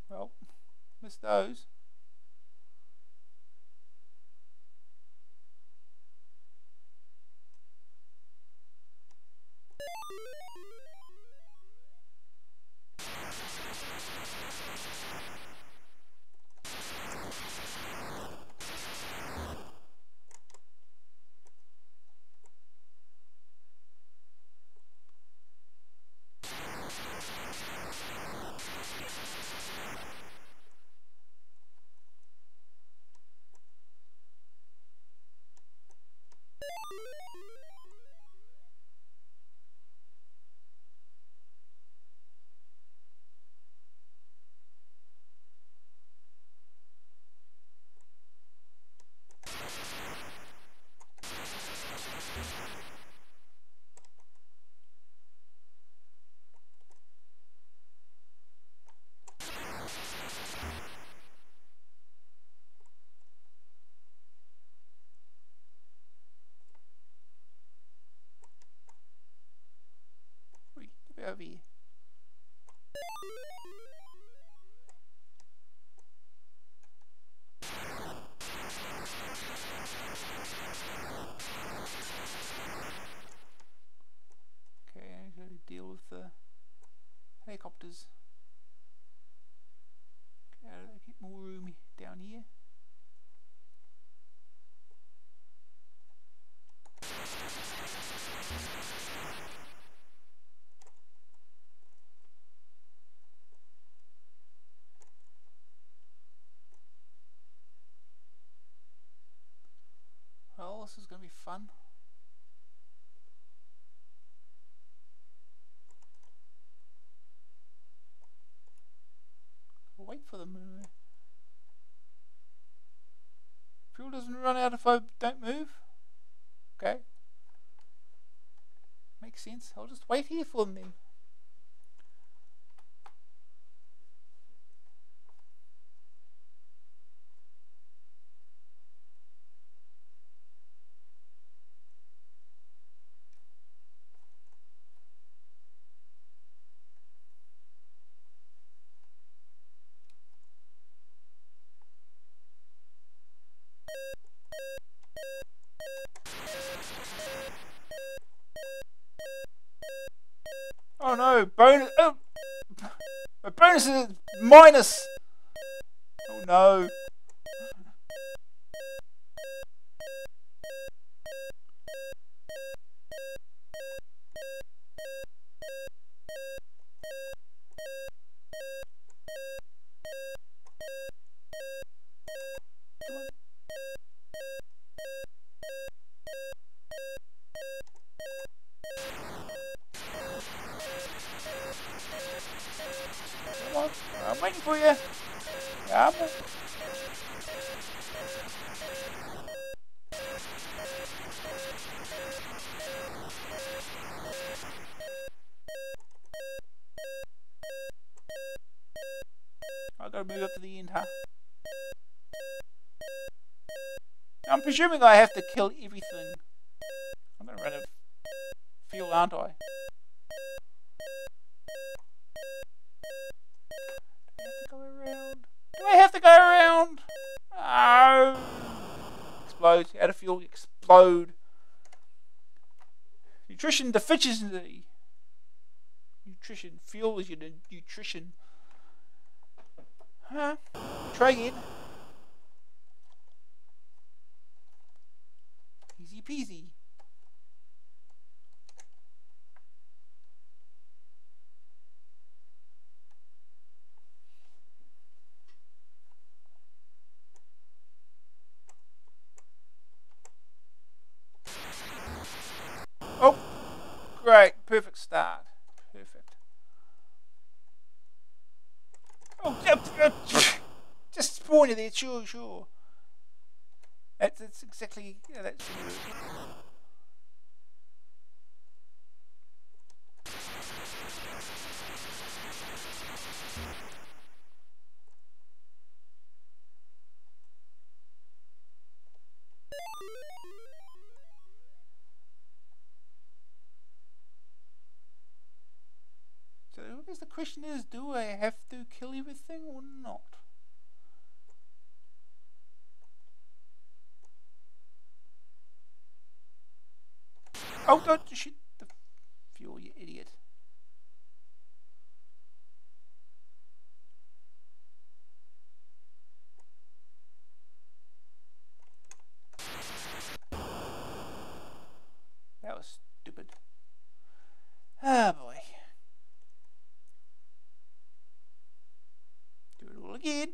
Well, missed those. Oi, get over here. Okay, I need to deal with the helicopters. Okay, I get more room down here. Well, this is going to be fun. I'll wait for them. Fuel doesn't run out if I don't move. Okay. Makes sense. I'll just wait here for them then. Oh no, bonus. Oh, my bonus is minus. Oh no. Come on, I'm waiting for you. Come on. I gotta move up to the end, huh? I'm presuming I have to kill everything. I'm gonna run out of fuel, aren't I? Do I have to go around? Oh! Explode. Out of fuel. Explode. Nutrition deficiency. Nutrition. Fuel is your nutrition. Huh? Try again. Easy peasy. Oh, great. Perfect start. Perfect. Oh, just spawn you there, sure. That's exactly, yeah, that's so I guess the question is, do I have to kill everything or not? Oh, don't shoot the fuel, you idiot. That was stupid. Ah, boy. Do it all again.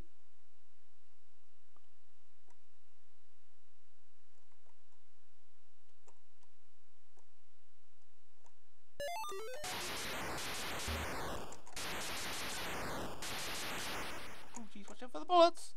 Oh, geez, watch out for the bullets.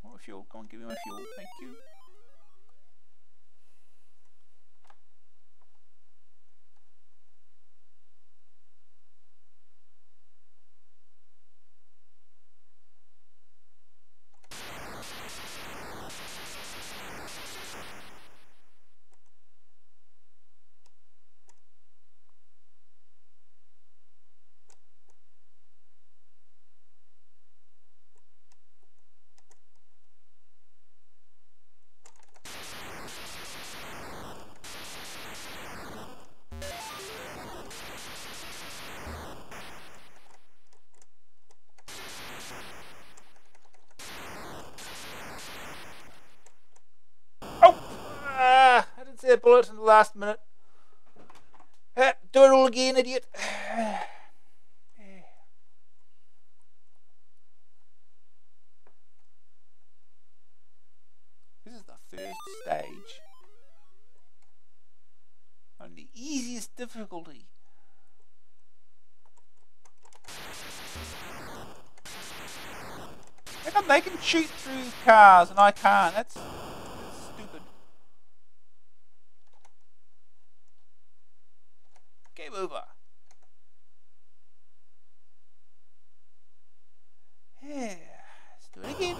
More fuel. Go on, give me my fuel. Thank you. I didn't see a bullet in the last minute. Do it all again, idiot. This is the first stage. On the easiest difficulty. How come they can shoot through cars and I can't? That's stupid. Game over. Yeah, let's do it again.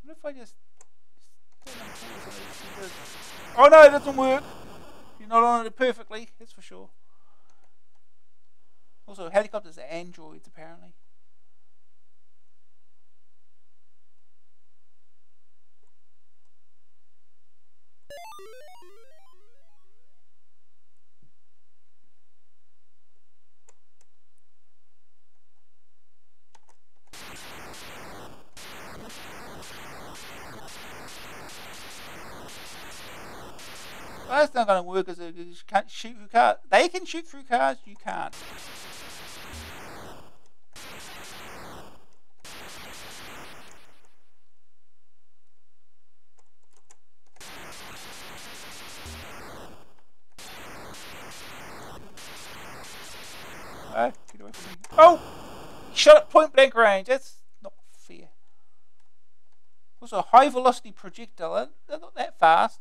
What if I just oh no, it doesn't work. You're not on it perfectly, that's for sure. Also, helicopters are androids, apparently. Well, that's not going to work, because you can't shoot through cars. They can shoot through cars, you can't. Get away from me. Oh! He shot at point blank range. That's not fair. Also, a high velocity projectile. They're not that fast.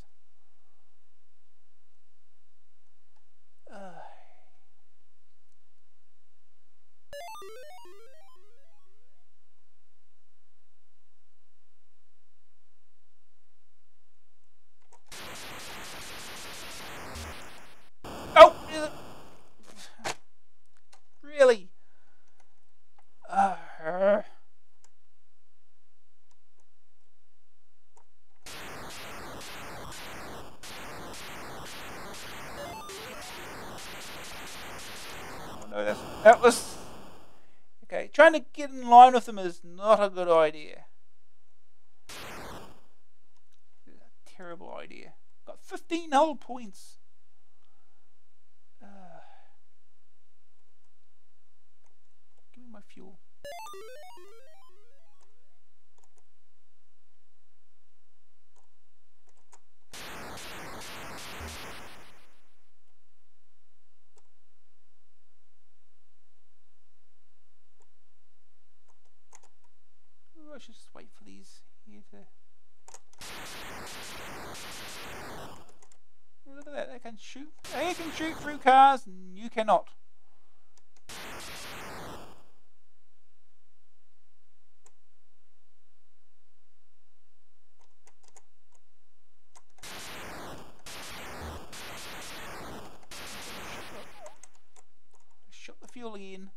Oh! Really? That was... Okay, trying to get in line with them is not a good idea. Terrible idea. Got 15 whole points. Give me my fuel. Ooh, I should just wait for these here to... Look at that, they can shoot. They can shoot through cars and you cannot. Shot the fuel again.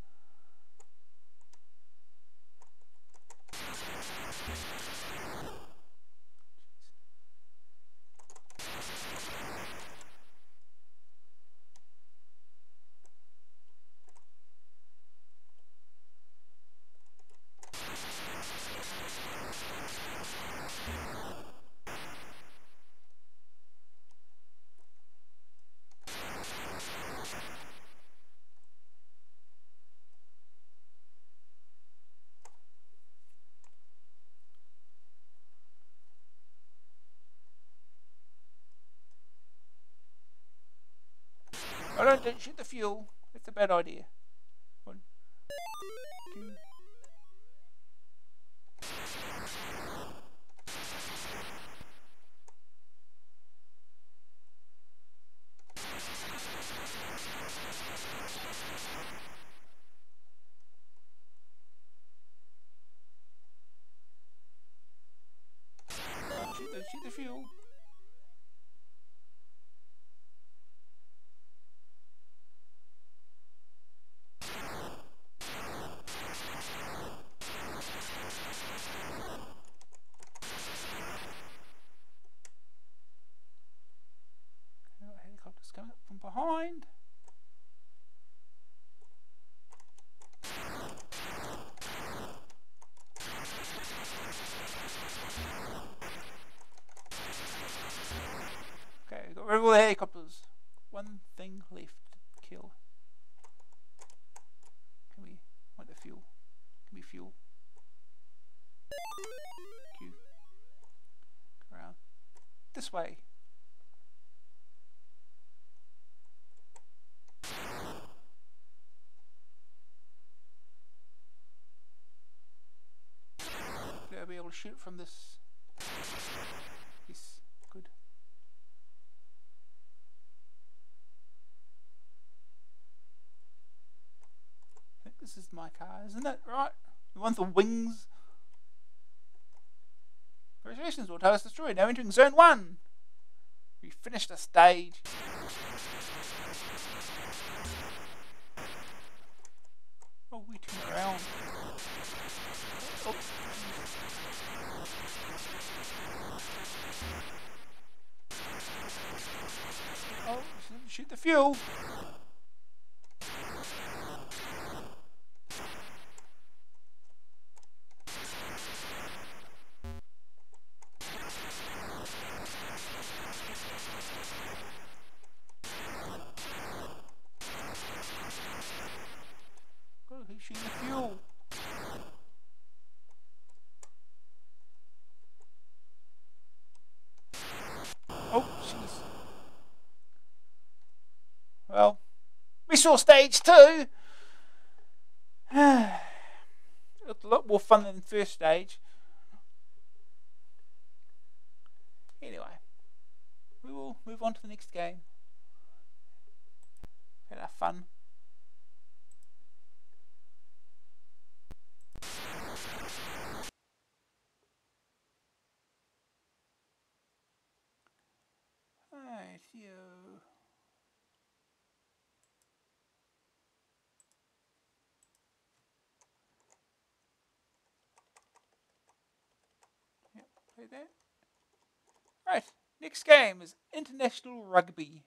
Oh, don't shoot the fuel. That's a bad idea. 1, 2. Shoot the fuel. Helicopters coming up from behind. Okay, got rid of all the helicopters. One thing left to kill. Can we want the fuel? Can we fuel? Q. Go around. This way. I'll be able to shoot from this. Yes, good. I think this is my car, isn't it? Right? The one with the wings. Congratulations, all towers destroyed. Now entering zone 1. We finished the stage. Oh, we turn around. Oh. Oh, shoot the fuel. Oh, he's shooting the fuel. Oh, jeez. Well, we saw stage 2. It's a lot more fun than the first stage. Anyway, we will move on to the next game. Had our fun. Alright, yo. Yep, play that. Right, next game is International Rugby.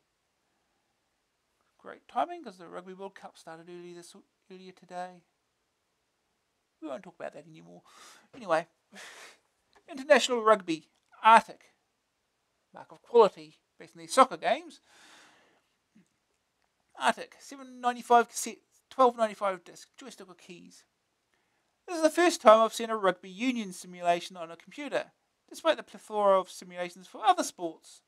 Great timing because the Rugby World Cup started early this earlier today. We won't talk about that anymore. Anyway, International Rugby, Arctic, mark of quality, based on these soccer games. Arctic, 795 cassette, 1295 disc, joystick or keys. This is the first time I've seen a rugby union simulation on a computer, despite the plethora of simulations for other sports.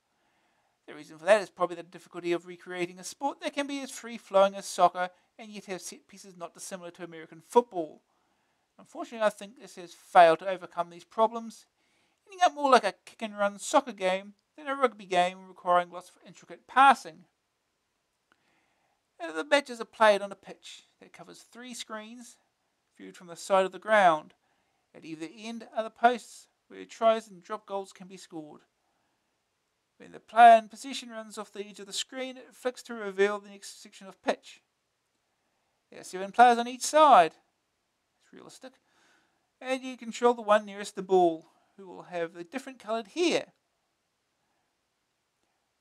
The reason for that is probably the difficulty of recreating a sport that can be as free-flowing as soccer and yet have set pieces not dissimilar to American football. Unfortunately, I think this has failed to overcome these problems, ending up more like a kick-and-run soccer game than a rugby game requiring lots of intricate passing. The matches are played on a pitch that covers 3 screens, viewed from the side of the ground. At either end are the posts where tries and drop goals can be scored. When the player in possession runs off the edge of the screen, it flicks to reveal the next section of pitch. There are 7 players on each side. It's realistic. And you control the one nearest the ball, who will have the different coloured hair.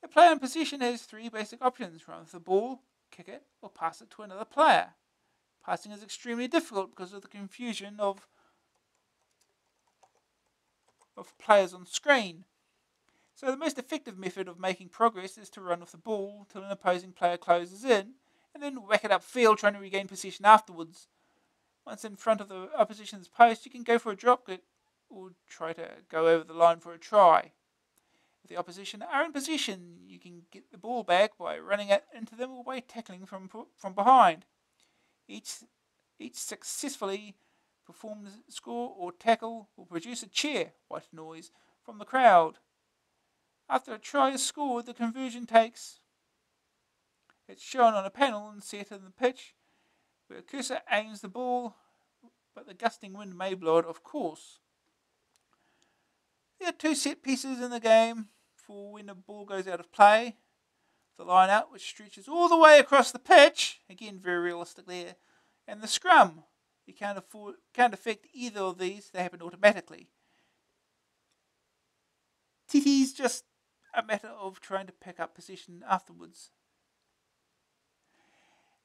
The player in possession has 3 basic options: run with the ball, kick it, or pass it to another player. Passing is extremely difficult because of the confusion of players on screen. So the most effective method of making progress is to run with the ball till an opposing player closes in, and then whack it upfield trying to regain possession afterwards. Once in front of the opposition's post, you can go for a drop kick or try to go over the line for a try. If the opposition are in possession, you can get the ball back by running it into them or by tackling from behind. Each successfully performed score or tackle will produce a cheer, white noise, from the crowd. After a try is scored, the conversion takes. It's shown on a panel and set in the pitch, where a cursor aims the ball, but the gusting wind may blow it off course. There are 2 set pieces in the game for when the ball goes out of play. The line out, which stretches all the way across the pitch, again very realistic there, and the scrum. You can't affect either of these, they happen automatically. TT's just a matter of trying to pick up possession afterwards.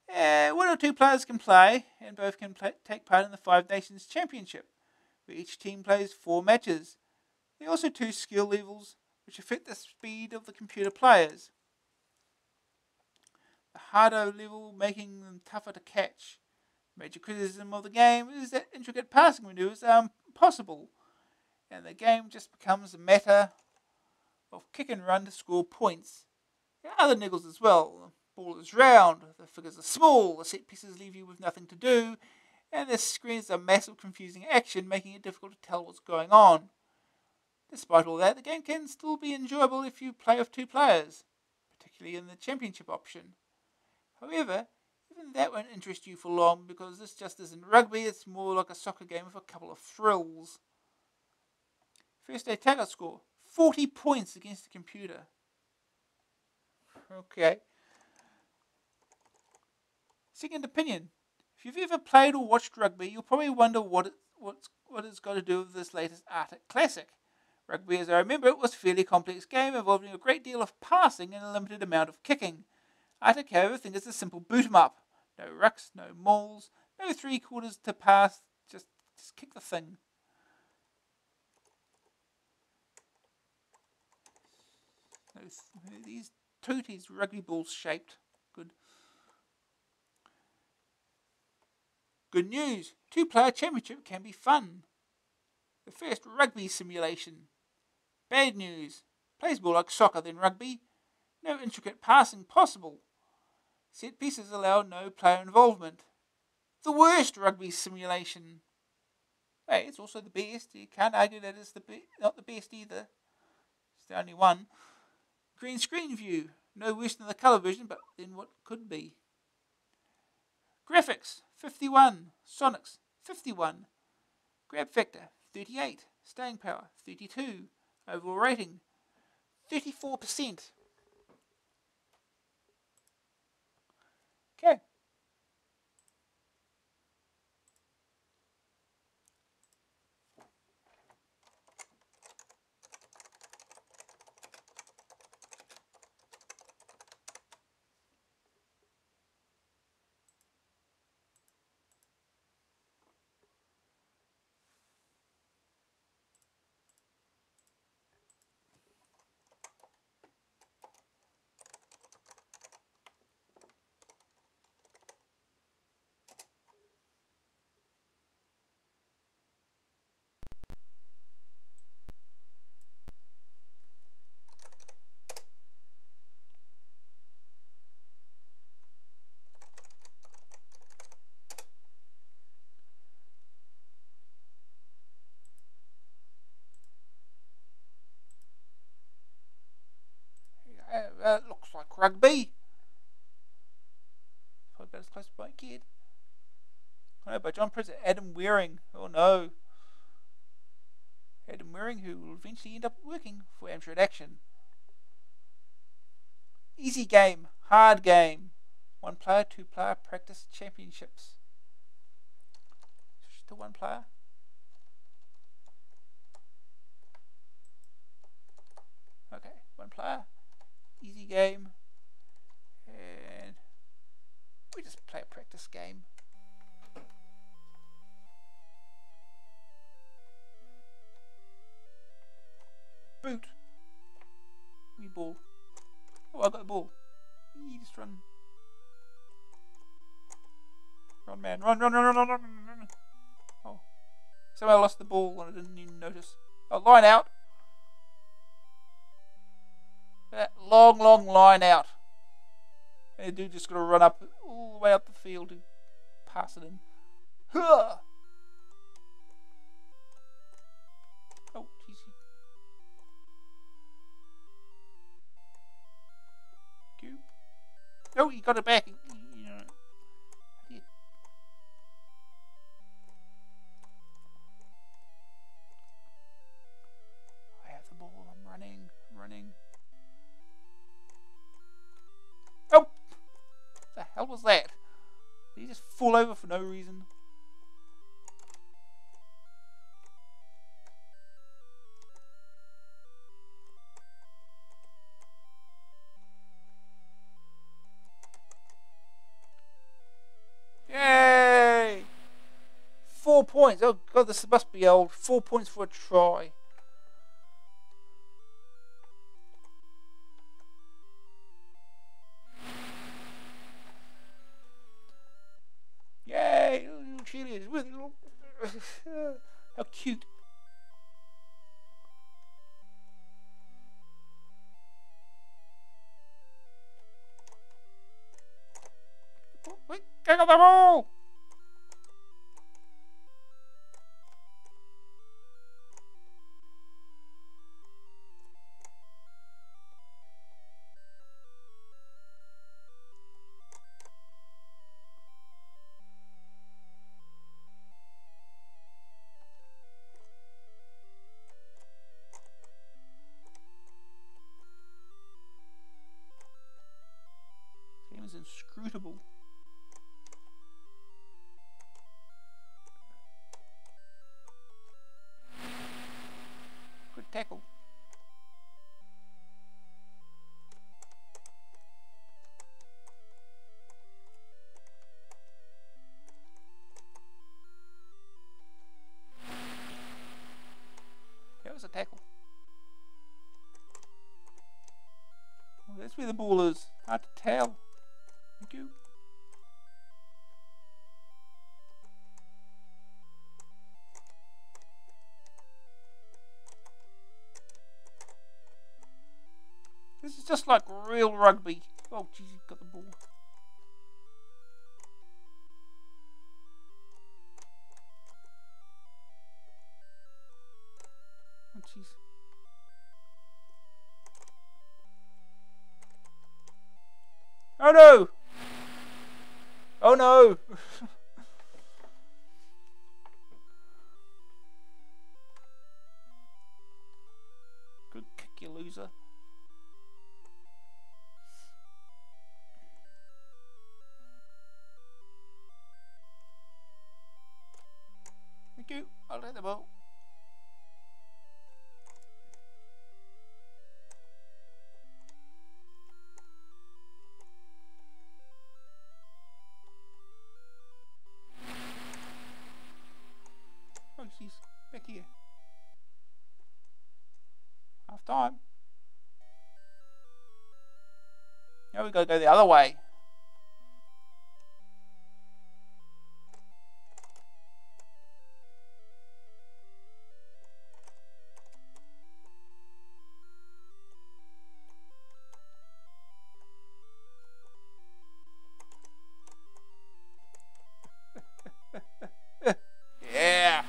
1 or 2 players can play, and both can take part in the 5 Nations Championship, where each team plays 4 matches. There are also 2 skill levels, which affect the speed of the computer players. The harder level making them tougher to catch. Major criticism of the game is that intricate passing maneuvers are impossible, and the game just becomes a matter of kick and run to score points. There are other niggles as well. The ball is round, the figures are small, the set pieces leave you with nothing to do, and the screen is a massive confusing action, making it difficult to tell what's going on. Despite all that, the game can still be enjoyable if you play with 2 players, particularly in the championship option. However, even that won't interest you for long, because this just isn't rugby, it's more like a soccer game with a couple of thrills. First day tackle score, 40 points against the computer. Okay. Second opinion. If you've ever played or watched rugby, you'll probably wonder what it's got to do with this latest Arctic classic. Rugby, as I remember it, was a fairly complex game involving a great deal of passing and a limited amount of kicking. Arctic, however, think it's a simple boot 'em up. No rucks, no mauls, no 3/4 to pass, just kick the thing. These tooties rugby balls shaped. Good. Good news. 2-player championship can be fun. The first rugby simulation. Bad news. Plays more like soccer than rugby. No intricate passing possible. Set pieces allow no player involvement. The worst rugby simulation. Hey, it's also the best. You can't argue that it's not the best either. It's the only one. Green screen view. No worse than the colour version, but then what could be. Graphics, 51. Sonics, 51. Grab factor, 38. Staying power, 32. Overall rating, 34%. Okay. like rugby. Probably about as close as I can get. I know, by John President Adam Waring. Oh no. Adam Waring, who will eventually end up working for Amstrad Action. Easy game, hard game. 1 player, 2 player practice championships. Switch to 1 player. Okay, 1 player. Easy game. And we just play a practice game. Boot. Wee ball. Oh, I got the ball. You just run. Run, man. Run. Oh. Somehow I lost the ball and I didn't even notice. Oh, line out. That long line out. And the dude just got to run up all the way up the field to pass it in. Huh. Oh, jeez. Oh, he got it back. You know, I did. I have the ball. I'm running. Oh! What the hell was that? Did he just fall over for no reason? Yay! 4 points. Oh god, this must be old. 4 points for a try. Yay! Little cheerleaders with little. How cute. Wait, get on the ball! This game is inscrutable. Good tackle. That was a tackle. Oh, that's where the ball is. Hard to tell. Thank you. This is just like real rugby. Oh, jeez, he got the ball. Oh, jeez. Oh, no! Oh, no! Good kick, you loser. Thank you. I'll take the ball. Oh, jeez. Back here. Half time. Now we gotta go the other way. Yeah.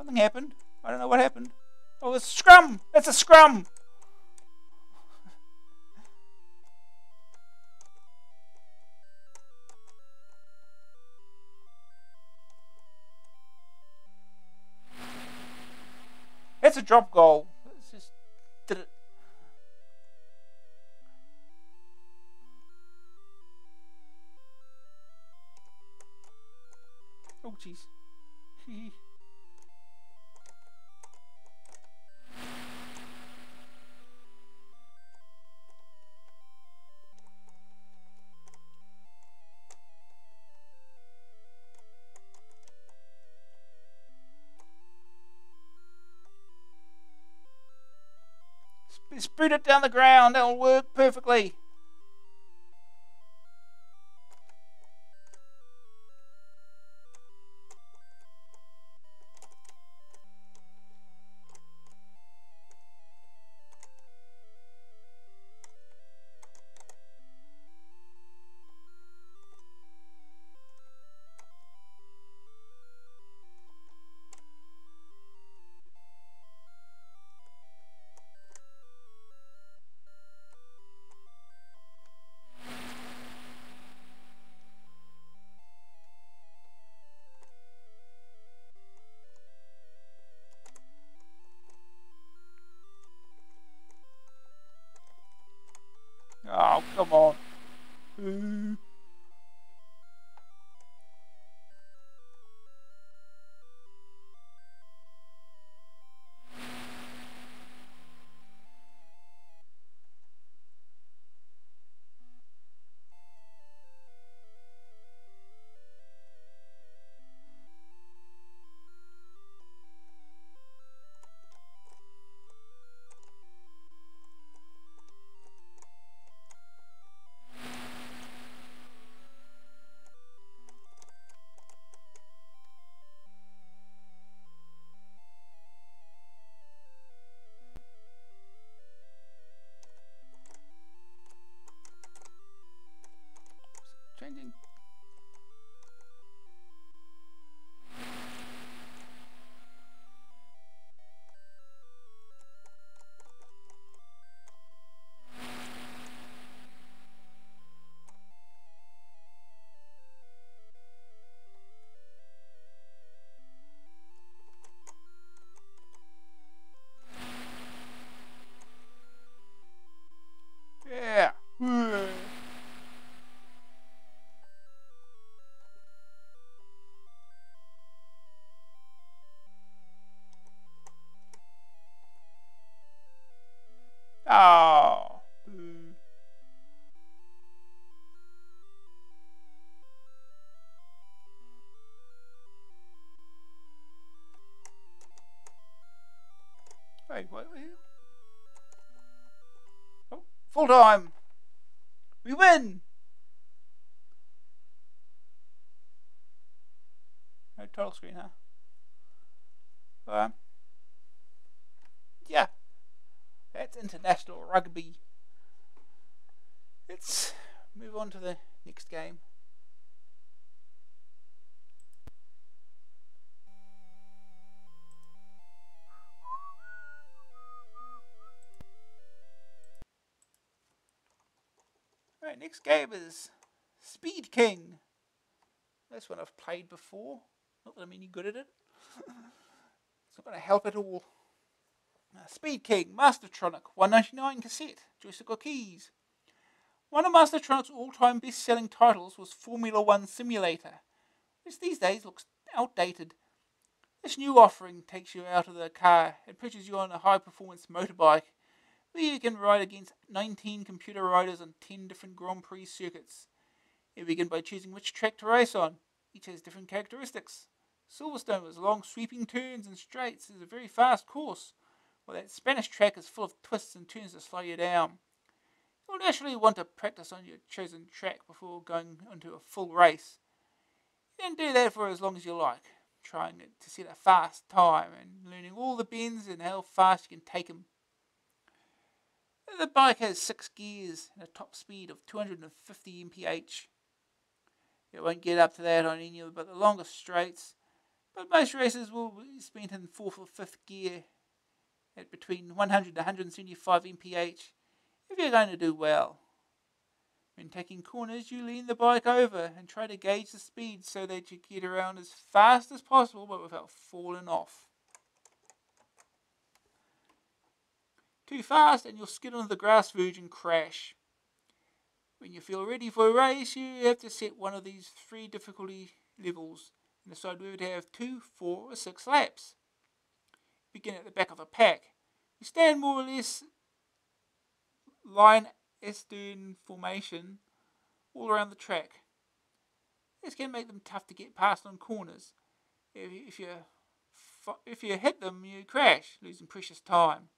Something happened. I don't know what happened. Oh, it's a scrum! It's a scrum! It's a drop goal. Let's just did it. Oh, jeez. Spread it down the ground. That'll work perfectly. Oh, come on. Changing. Yeah. Oh. Wait, what? Oh, full time. We win. No title screen, huh? Yeah. That's international rugby. Let's move on to the next game. Alright, next game is Speed King. This one I've played before. Not that I'm any good at it. It's not going to help at all. Speed King, Mastertronic, 199 cassette, joystick or keys. One of Mastertronic's all-time best-selling titles was Formula One Simulator, which these days looks outdated. This new offering takes you out of the car and puts you on a high-performance motorbike, where you can ride against 19 computer riders on 10 different Grand Prix circuits. You begin by choosing which track to race on. Each has different characteristics. Silverstone has long sweeping turns and straights. It's a very fast course, while that Spanish track is full of twists and turns to slow you down. You'll naturally want to practice on your chosen track before going into a full race. You can do that for as long as you like, trying to set a fast time and learning all the bends and how fast you can take them. The bike has 6 gears and a top speed of 250 mph. It won't get up to that on any of but the longest straights, but most races will be spent in 4th or 5th gear at between 100 and 175 mph if you're going to do well. When taking corners, you lean the bike over and try to gauge the speed so that you get around as fast as possible but without falling off. Too fast and you'll skid onto the grass verge and crash. When you feel ready for a race, you have to set one of these 3 difficulty levels and decide whether to have 2, 4 or 6 laps. Begin at the back of a pack. You stand more or less line astern formation all around the track. This can make them tough to get past on corners. If you hit them, you crash, losing precious time.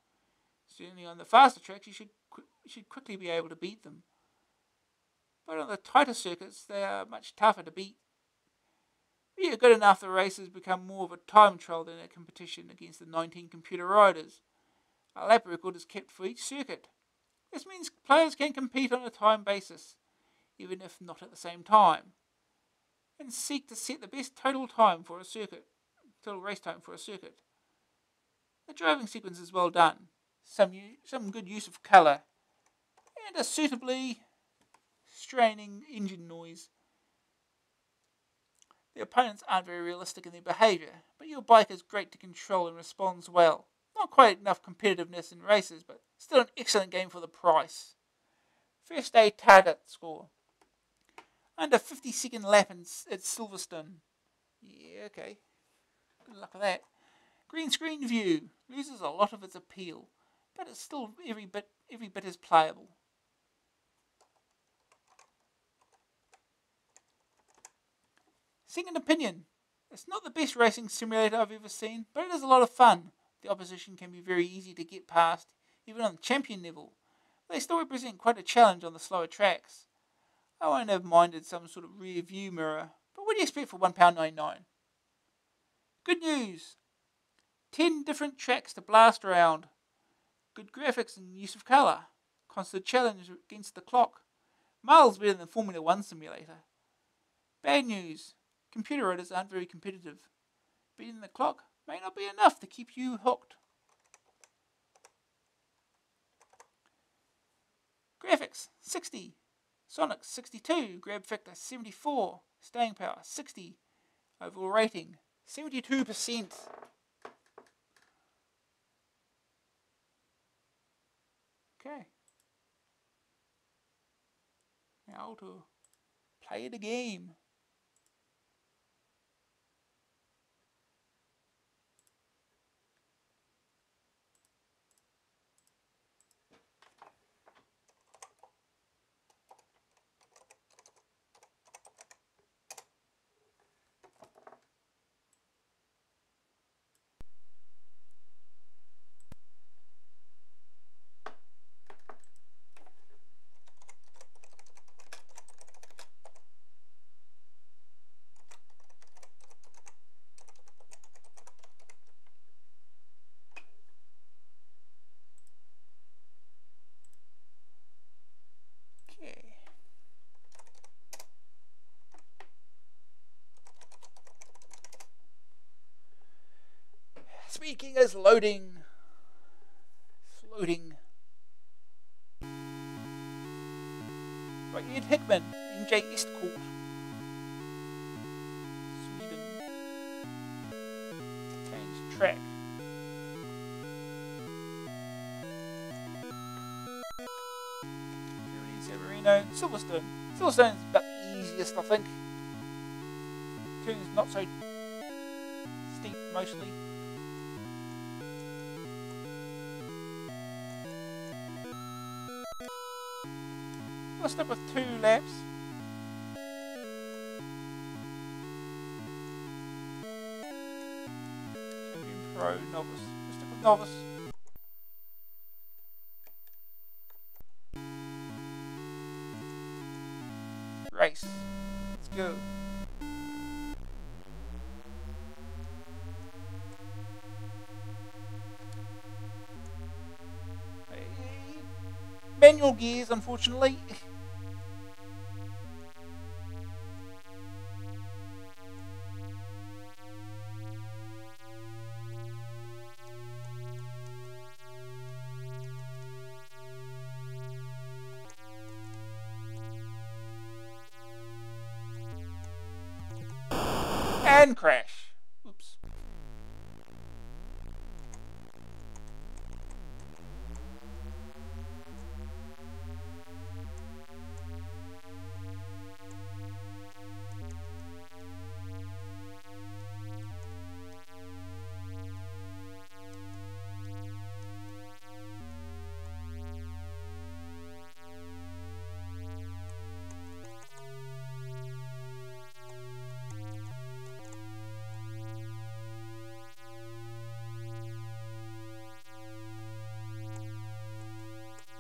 Certainly on the faster tracks, you should quickly be able to beat them. But on the tighter circuits, they are much tougher to beat. If you're good enough, the races become more of a time trial than a competition against the 19 computer riders. A lap record is kept for each circuit. This means players can compete on a time basis, even if not at the same time, and seek to set the best total race time for a circuit. The driving sequence is well done, some good use of colour, and a suitably straining engine noise. The opponents aren't very realistic in their behaviour, but your bike is great to control and responds well. Not quite enough competitiveness in races, but still an excellent game for the price. First day target score. Under 50-second lap at Silverstone. Yeah, okay. Good luck with that. Green screen view loses a lot of its appeal, but it's still every bit as playable. Second opinion. It's not the best racing simulator I've ever seen, but it is a lot of fun. The opposition can be very easy to get past, even on the champion level. They still represent quite a challenge on the slower tracks. I won't have minded some sort of rear view mirror, but what do you expect for £1.99? Good news! 10 different tracks to blast around. Good graphics and use of colour. Constant challenge against the clock. Miles better than Formula 1 simulator. Bad news. Computer riders aren't very competitive. Beating the clock may not be enough to keep you hooked. Graphics 60, Sonic 62, grab factor 74, staying power 60, overall rating 72%. Okay. Now to play the game. Speaking is loading. It's loading. Right, Ed Hickman, NJ Estcourt, Sweden. Change track. Severino, Silverstone. Silverstone's about the easiest, I think. Turns not so steep, mostly. I'll stick with 2 laps. Champion Pro, Novice. We'll stick with Novice. Race. Let's go. Manual gears, unfortunately. And crash. Oops.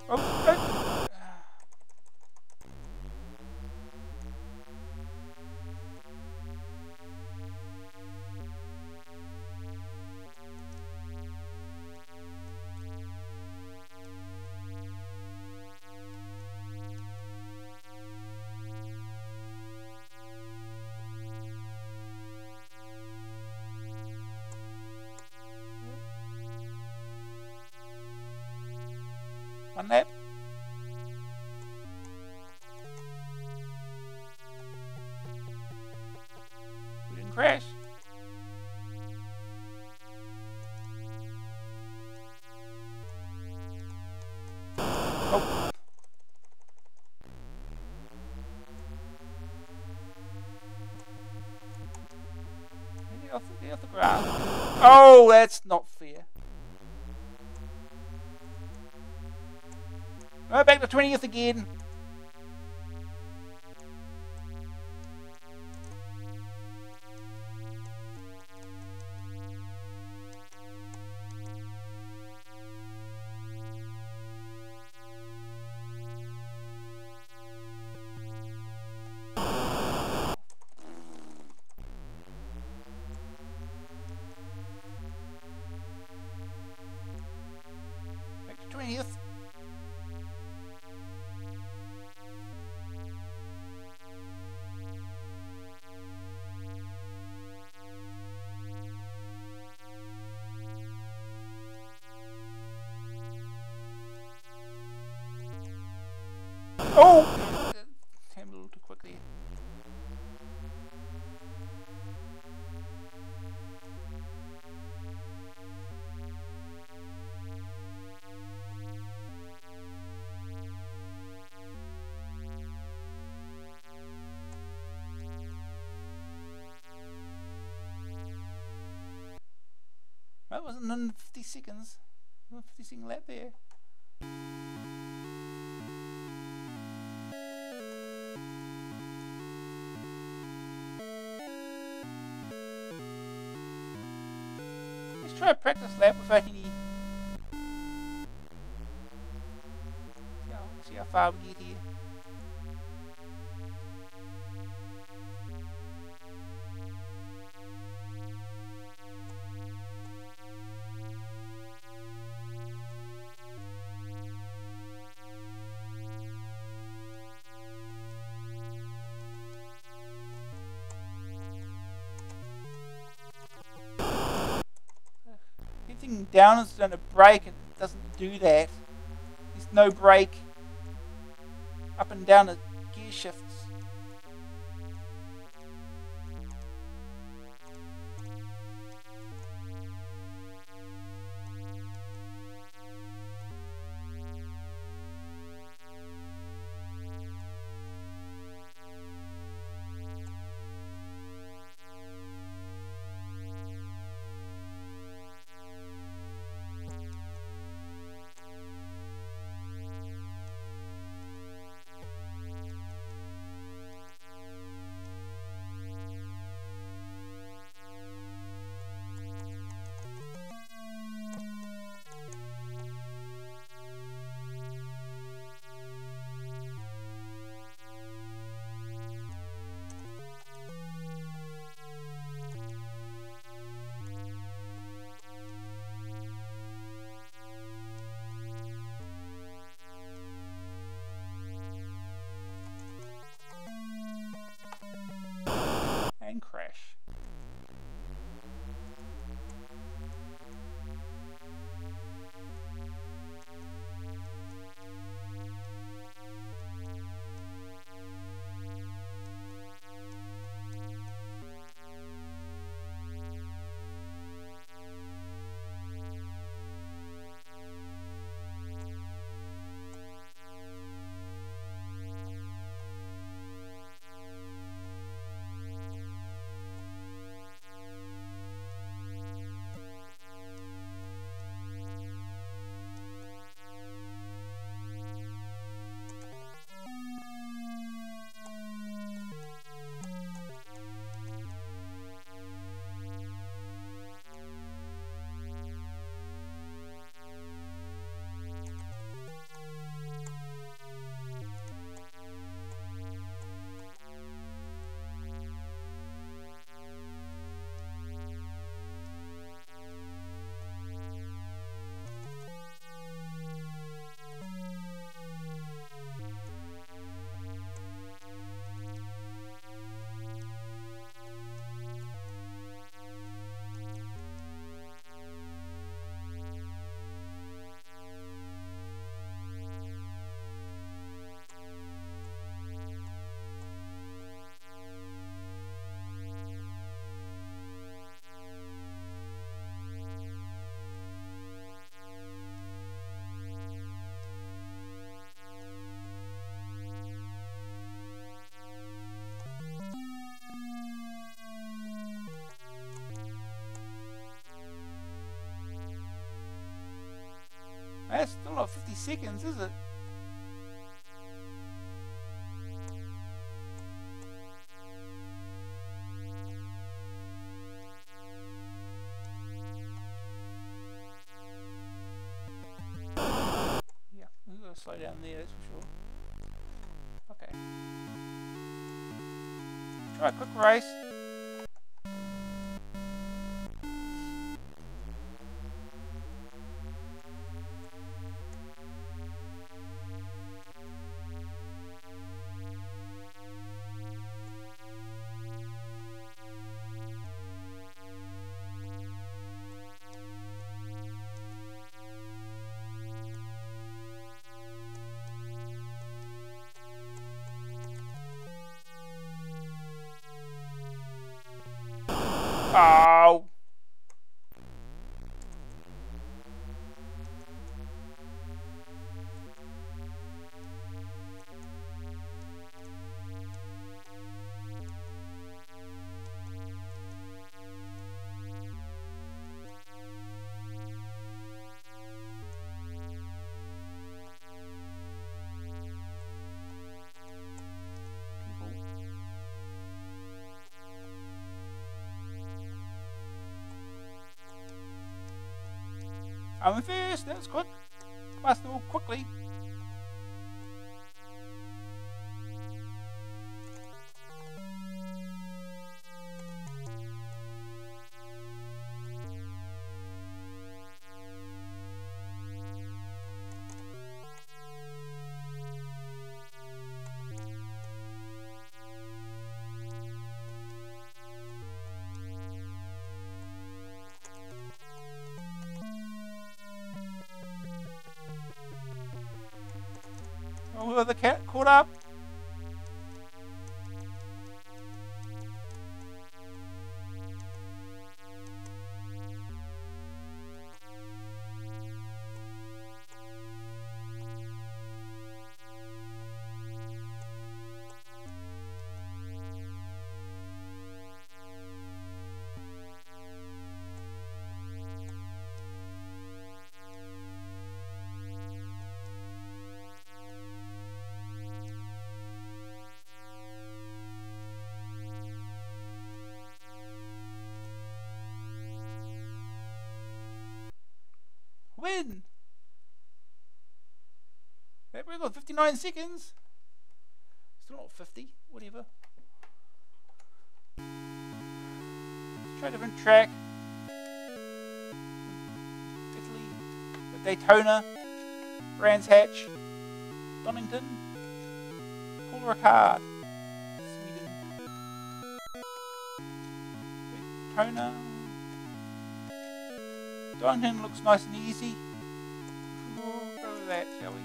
Oh. One lap. We didn't crash. Oh. Get off the ground. Oh, that's not fair. Oh, back to 20th again. Back to 20th. Oh! Came a little too quickly. That wasn't in 50 seconds. 50-second lap there. Let's try a practice lap without any. See how far we get here. Hitting down is on a brake and it doesn't do that. There's no brake. Up and down the gear shifts. And crash. seconds, is it? Yeah, we've got to slow down there, that's for sure. Okay. Try a quick race. Oh! I'm first, that was quick. Passed them all quickly. Oh, the cat caught up. Win! That we got 59 seconds. Still not 50, whatever. Let's try a different track. Italy, Daytona, Brands Hatch, Donington, Paul Ricard, Sweden, Daytona. Donington looks nice and easy. We'll go with that, shall we?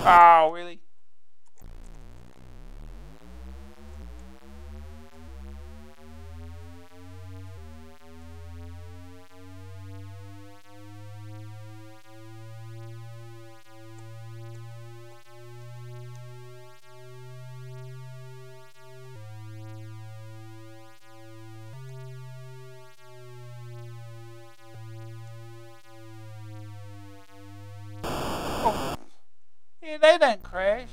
Oh, really? Oh. Yeah, they don't crash.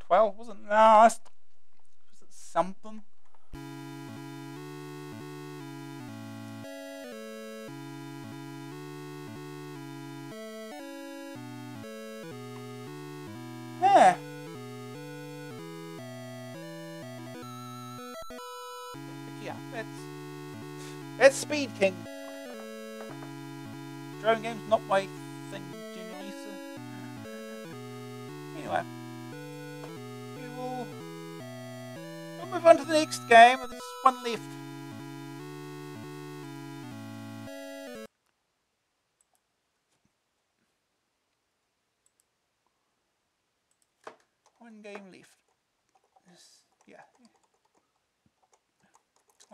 12, wasn't it? No, was it something? Yeah. Yeah, that's Speed King. Driving games not my thing generally, so anyway. We'll move on to the next game. There's one left. One game left. Yeah.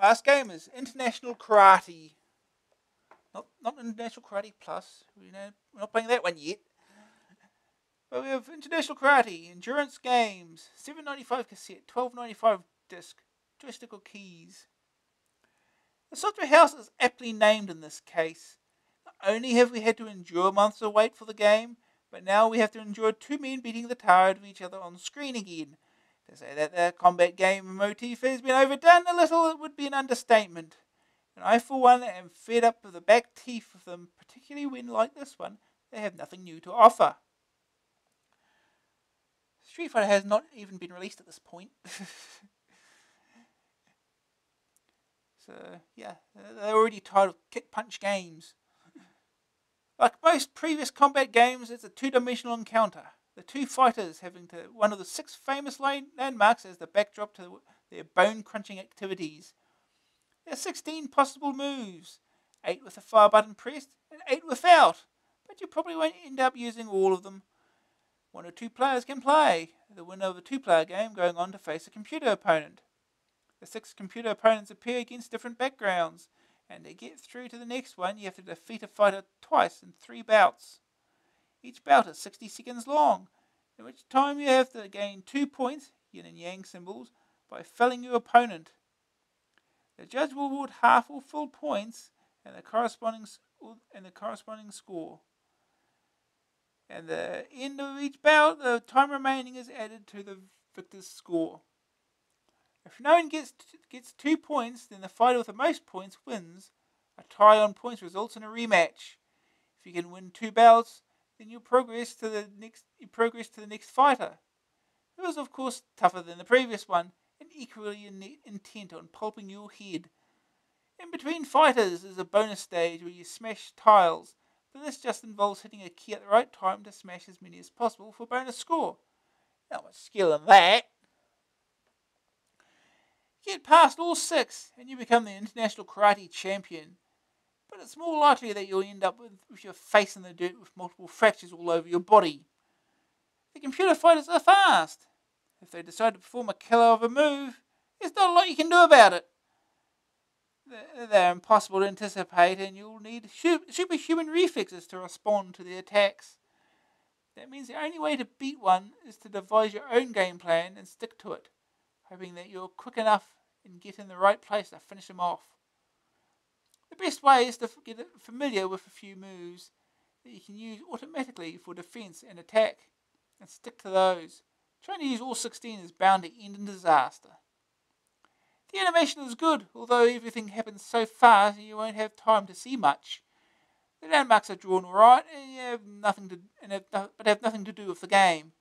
Last game is International Karate. Not International Karate Plus. We're not playing that one yet. But we have International Karate, Endurance Games, $7.95 cassette, $12.95 disc, joystick or keys. The software house is aptly named in this case. Not only have we had to endure months of wait for the game, but now we have to endure two men beating the tar out of each other on screen again. To say that the combat game motif has been overdone a little, it would be an understatement. And I, for one, am fed up with the back teeth of them, particularly when, like this one, they have nothing new to offer. Street Fighter has not even been released at this point. So, yeah, they're already tired of kick-punch games. Like most previous combat games, it's a two-dimensional encounter. The two fighters having one of the 6 famous landmarks as the backdrop to their bone-crunching activities. There are 16 possible moves, 8 with the fire button pressed and 8 without, but you probably won't end up using all of them. 1 or 2 players can play, the winner of the 2-player game going on to face a computer opponent. The 6 computer opponents appear against different backgrounds, and to get through to the next one you have to defeat a fighter twice in 3 bouts. Each bout is 60 seconds long, in which time you have to gain 2 points, yin and yang symbols, by felling your opponent. The judge will award half or full points and the corresponding score. At the end of each bout, the time remaining is added to the victor's score. If no one gets 2 points, then the fighter with the most points wins. A tie on points results in a rematch. If you can win 2 bouts, then you progress to the next fighter, who is of course tougher than the previous one and equally intent on pulping your head. In between fighters is a bonus stage where you smash tiles, but this just involves hitting a key at the right time to smash as many as possible for bonus score. Not much skill in that. Get past all 6 and you become the International Karate Champion. But it's more likely that you'll end up with your face in the dirt with multiple fractures all over your body. The computer fighters are fast. If they decide to perform a killer of a move, there's not a lot you can do about it. They're impossible to anticipate and you'll need superhuman reflexes to respond to the attacks. That means the only way to beat one is to devise your own game plan and stick to it, hoping that you're quick enough and get in the right place to finish them off. The best way is to get familiar with a few moves that you can use automatically for defense and attack, and stick to those. Trying to use all 16 is bound to end in disaster. The animation is good, although everything happens so fast you won't have time to see much. The landmarks are drawn alright, and you have nothing to do with the game.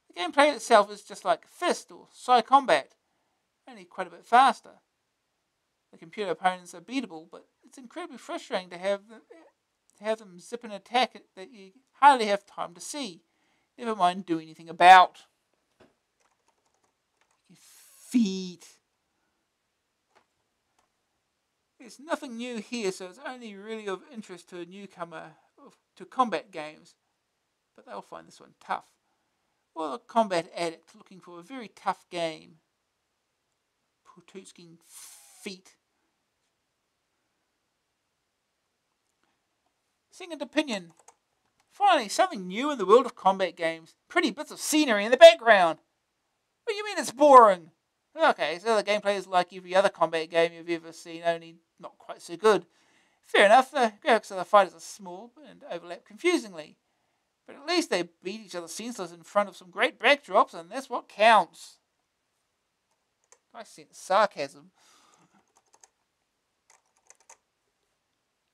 The gameplay itself is just like Fist or Psy Combat, only quite a bit faster. The computer opponents are beatable, but it's incredibly frustrating to have them zip an attack that you hardly have time to see, never mind do anything about. Your feet. There's nothing new here, so it's only really of interest to a newcomer to combat games, but they'll find this one tough. Or a combat addict looking for a very tough game. Potutskin feet. Second opinion. Finally, something new in the world of combat games. Pretty bits of scenery in the background. What do you mean it's boring? Okay, so the gameplay is like every other combat game you've ever seen, only not quite so good. Fair enough, the graphics of the fighters are small and overlap confusingly. But at least they beat each other senseless in front of some great backdrops, and that's what counts. I sense sarcasm.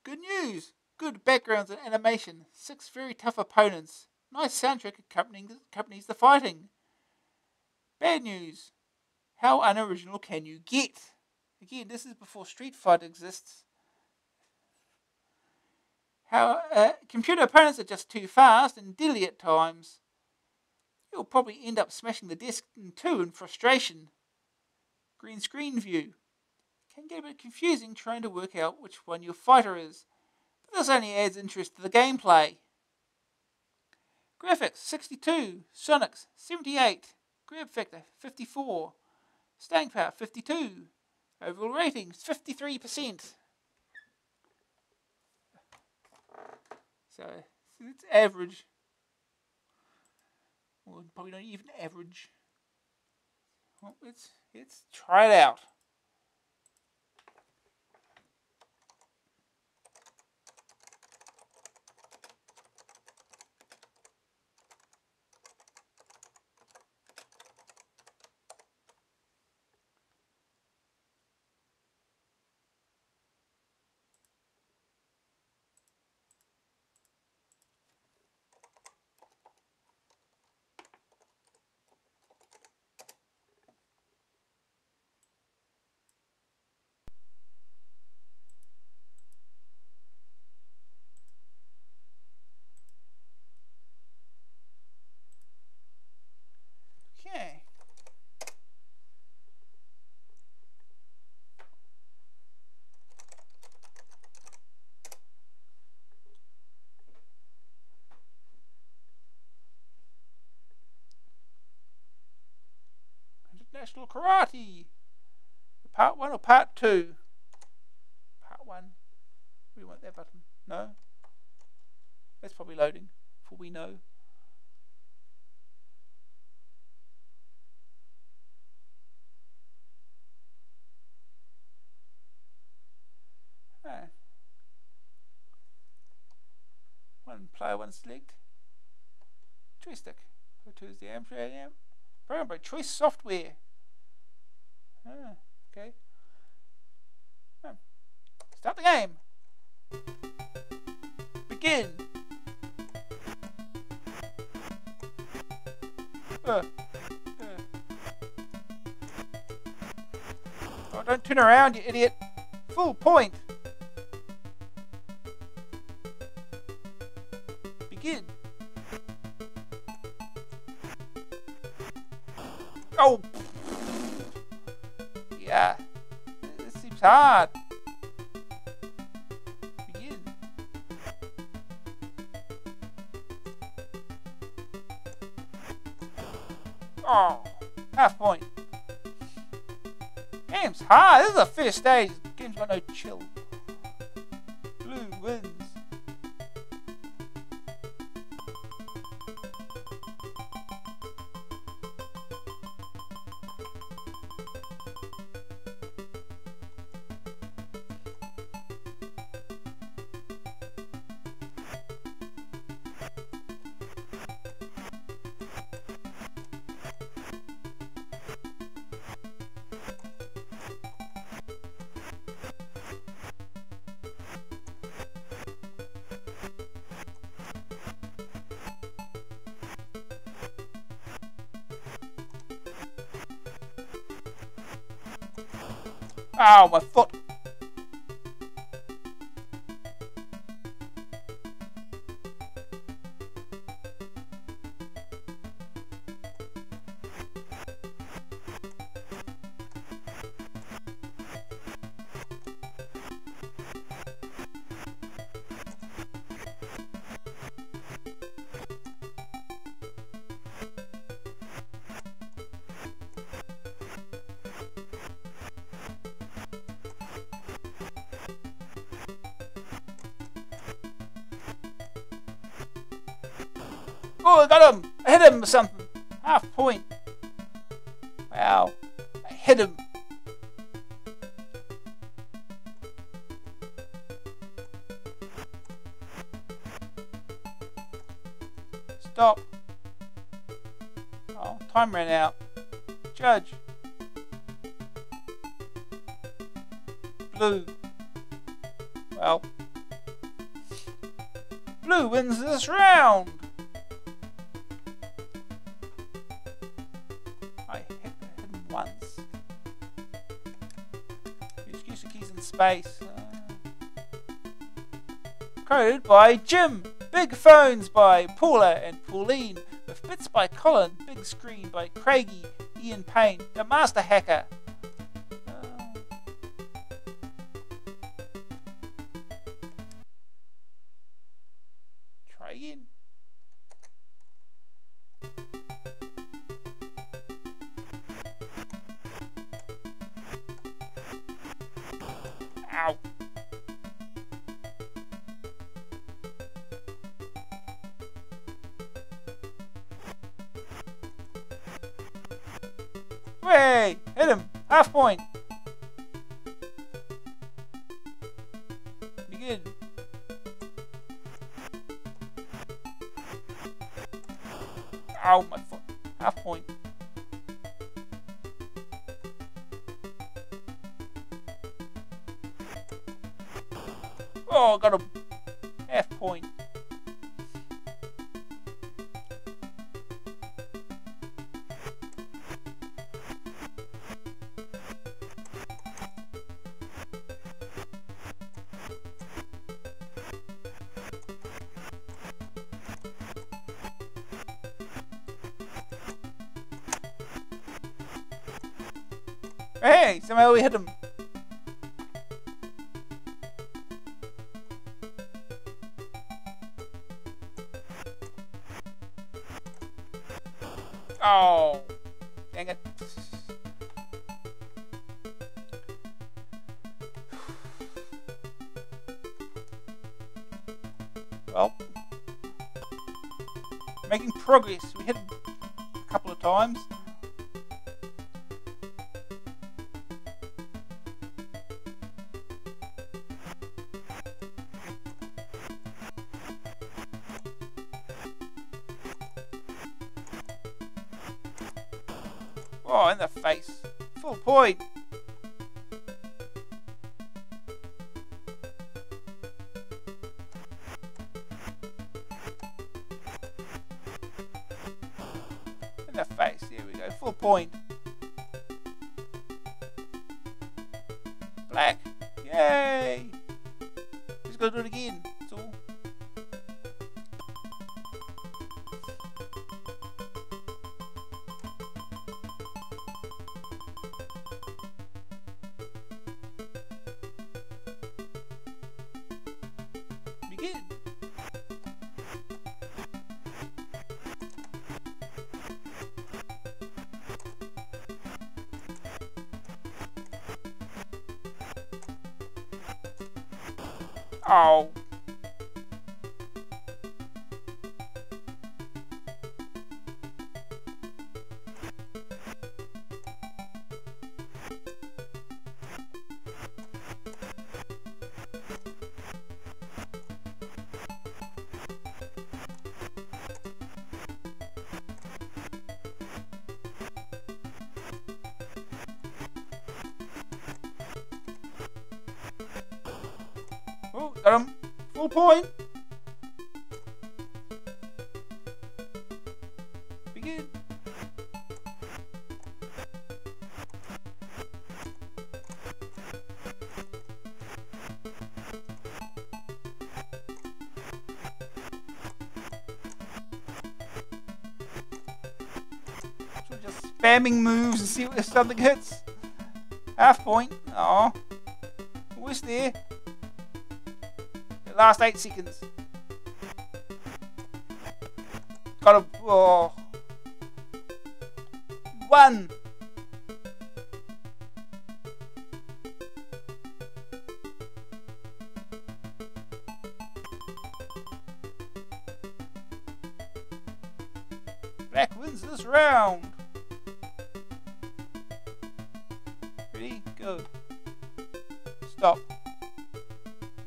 Good news! Good backgrounds and animation. 6 very tough opponents. Nice soundtrack accompanies the fighting. Bad news. How unoriginal can you get? Again, this is before Street Fighter exists. How computer opponents are just too fast and diddly at times. You'll probably end up smashing the desk in two in frustration. Green screen view. Can get a bit confusing trying to work out which one your fighter is, but this only adds interest to the gameplay. Graphics 62, Sonics 78, grab factor 54, staying power 52, overall ratings 53%. So it's average. Well, probably not even average. Well, let's try it out. Okay. International Karate. Part 1 or Part 2? Part 1. We want that button. No? That's probably loading, for we know. Ah. One player, one select. Joystick. Player 2 is the Amstrad Action. Programmed by Choice Software. Ah, okay. Start the game. Begin. Oh, don't turn around, you idiot. Full point. Begin. Oh. Yeah. This seems hard. Begin. Oh. Half point. Game's hard. This is the first stage. Game's got no chill. Blue wins. Ow, my foot. Oh, I got him! I hit him with something. Half point. Wow. I hit him. Stop. Oh, time ran out. Judge. Blue. Well. Blue wins this round. I hit him once. Use the keys in space. Coded by Jim. Big Phones by Paula and Pauline. With bits by Colin. Big Screen by Craigie, Ian Payne, the Master Hacker. Try again. Ow. Way! Hit him! Half point! Pretty good. Ow, my foot. Half point. Oh, got him. Half point. Hey, somehow we hit him. Oh, dang it. Well, making progress. We hit him a couple of times. Oh, in the face. Full point. In the face. There we go. Full point. Black. Yay. Just gotta do it again. That's all. Begin. Oh. Oh, got him. Full point. Begin. So just spamming moves and see if something hits. Half point. Oh, almost there. Last 8 seconds. Got him. Oh. 1. Black wins this round. Ready? Go. Stop.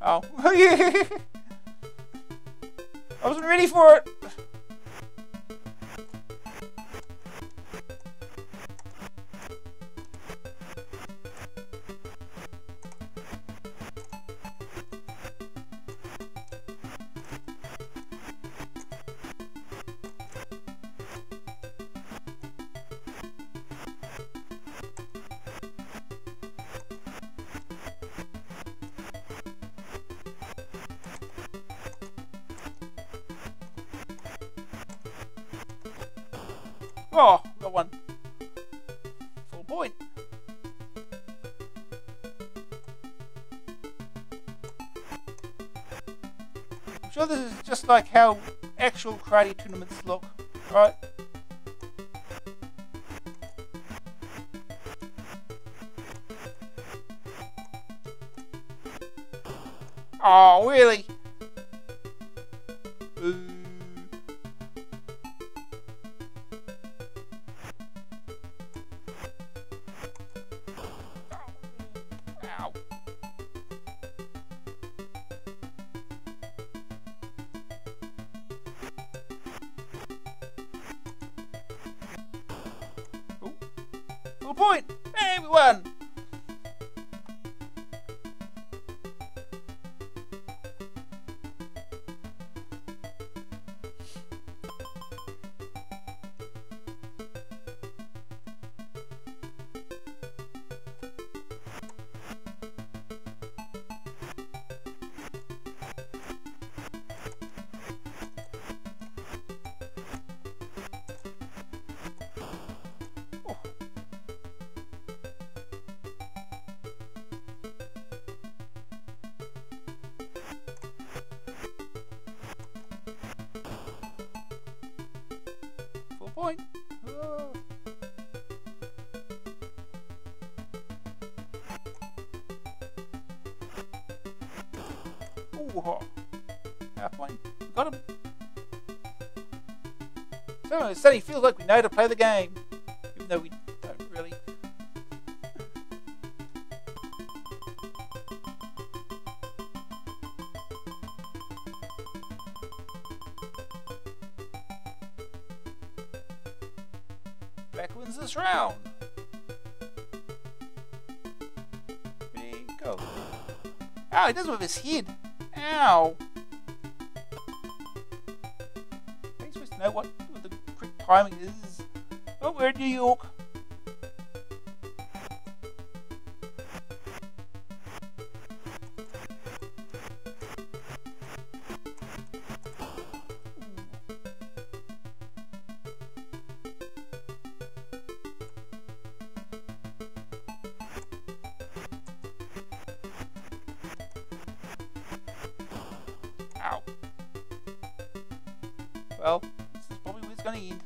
Oh. I wasn't ready for it. sure this is just like how actual karate tournaments look, right? Oh, really? Ow. Ooh. Full point! Hey, we won! Point. Oh. Ooh, half point. Got him. So it suddenly feels like we know how to play the game, even though we don't really. Black wins this round. Ready, go. Ow, he does it with his head. Ow. Are you supposed to know what the correct timing is? Oh, we're in New York. Ow. Well, this is probably where it's going to end.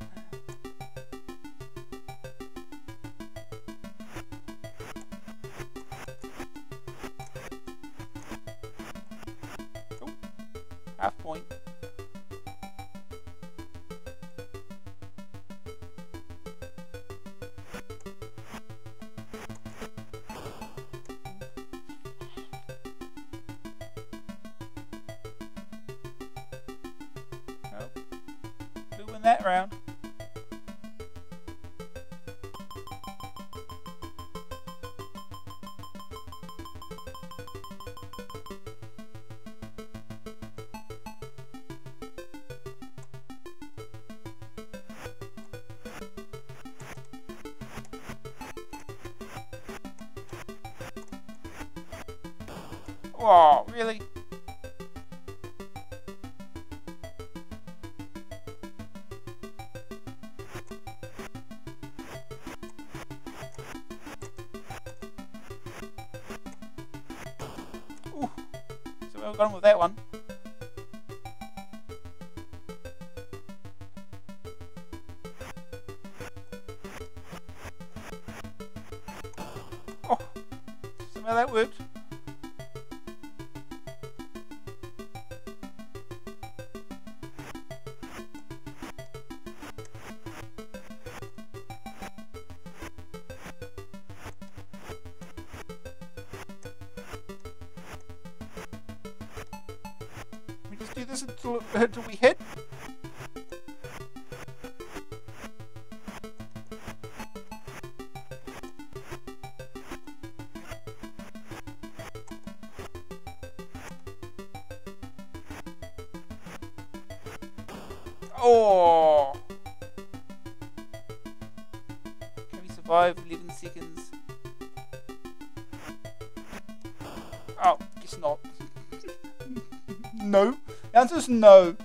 Oh, half point. Win that round. Oh, really? Ooh, so well done with that one. Oh, somehow that worked. We just do this until we hit. Oh! Can we survive 11 seconds? Oh, guess not. No. The answer is no.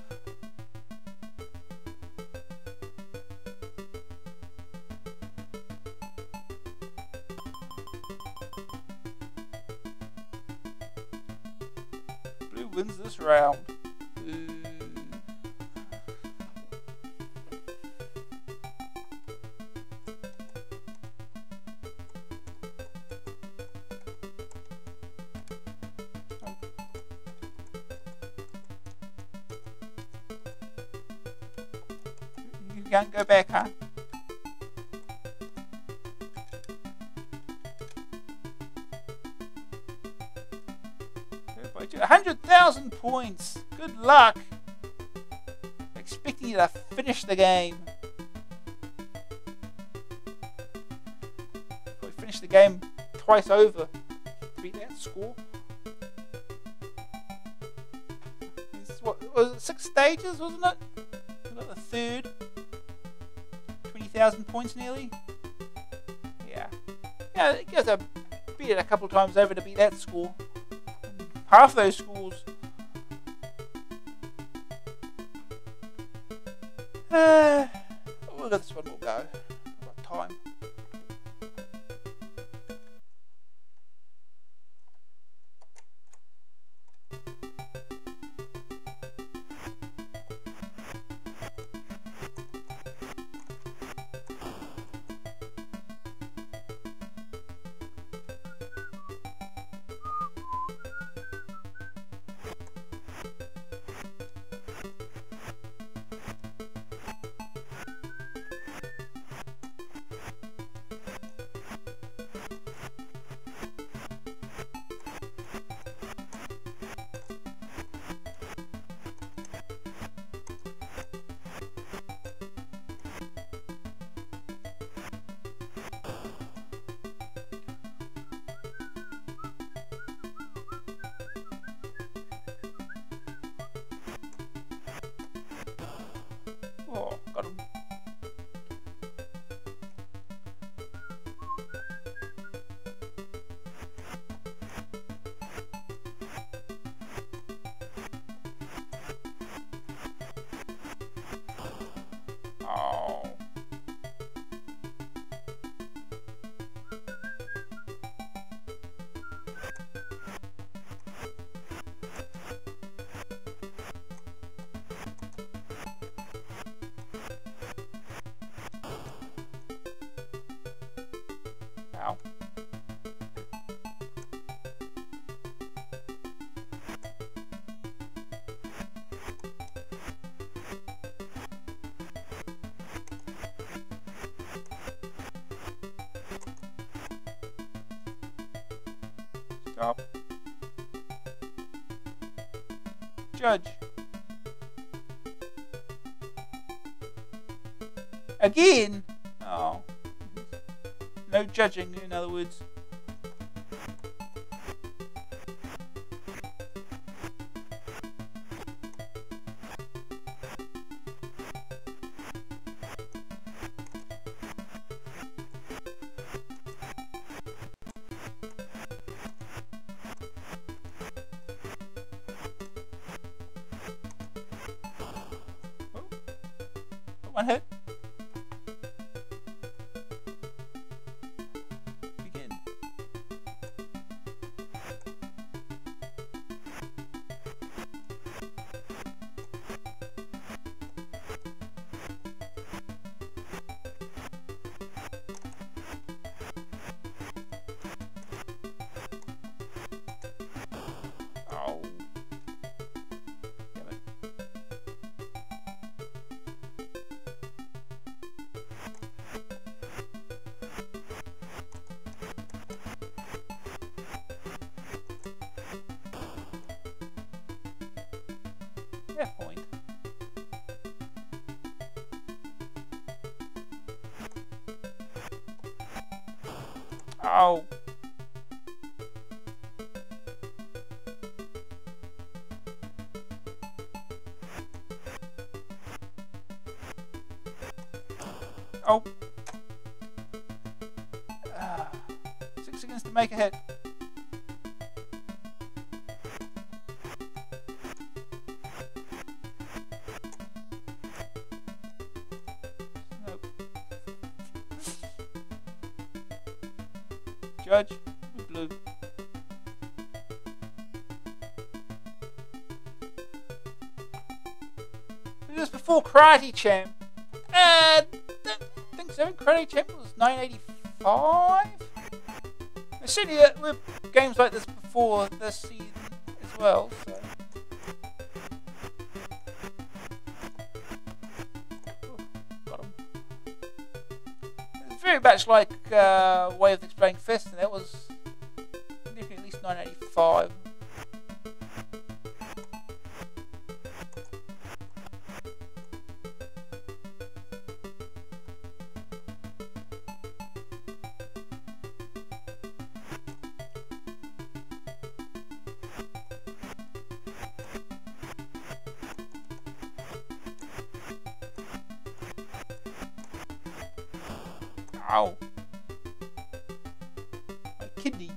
Blue wins this round. Ooh. can't go back, huh? 100,000 points. Good luck. Expecting you to finish the game. Probably finish the game twice over to beat that score. What was it? 6 stages, wasn't it? Was it the third? 20,000 points nearly. Yeah. Yeah, it goes to beat it a couple of times over to beat that score. Half those scores. We'll let this one will go. I've got time. Oh, got him. Oh. Ow. Stop. Judge. Again? Oh. No judging, in other words. Oh. One hit. Begin. Oh. Damn it. Yeah, point. Oh. Oh. 6 seconds to make a hit. Nope. Judge, blue. This was before Karate Champ. I think so. Karate Champ was 985. There's certainly were games like this before this season as well. So. Ooh, got him. very much like Way of Exploding Fist, and that was definitely at least 1985. Ow. My kidney.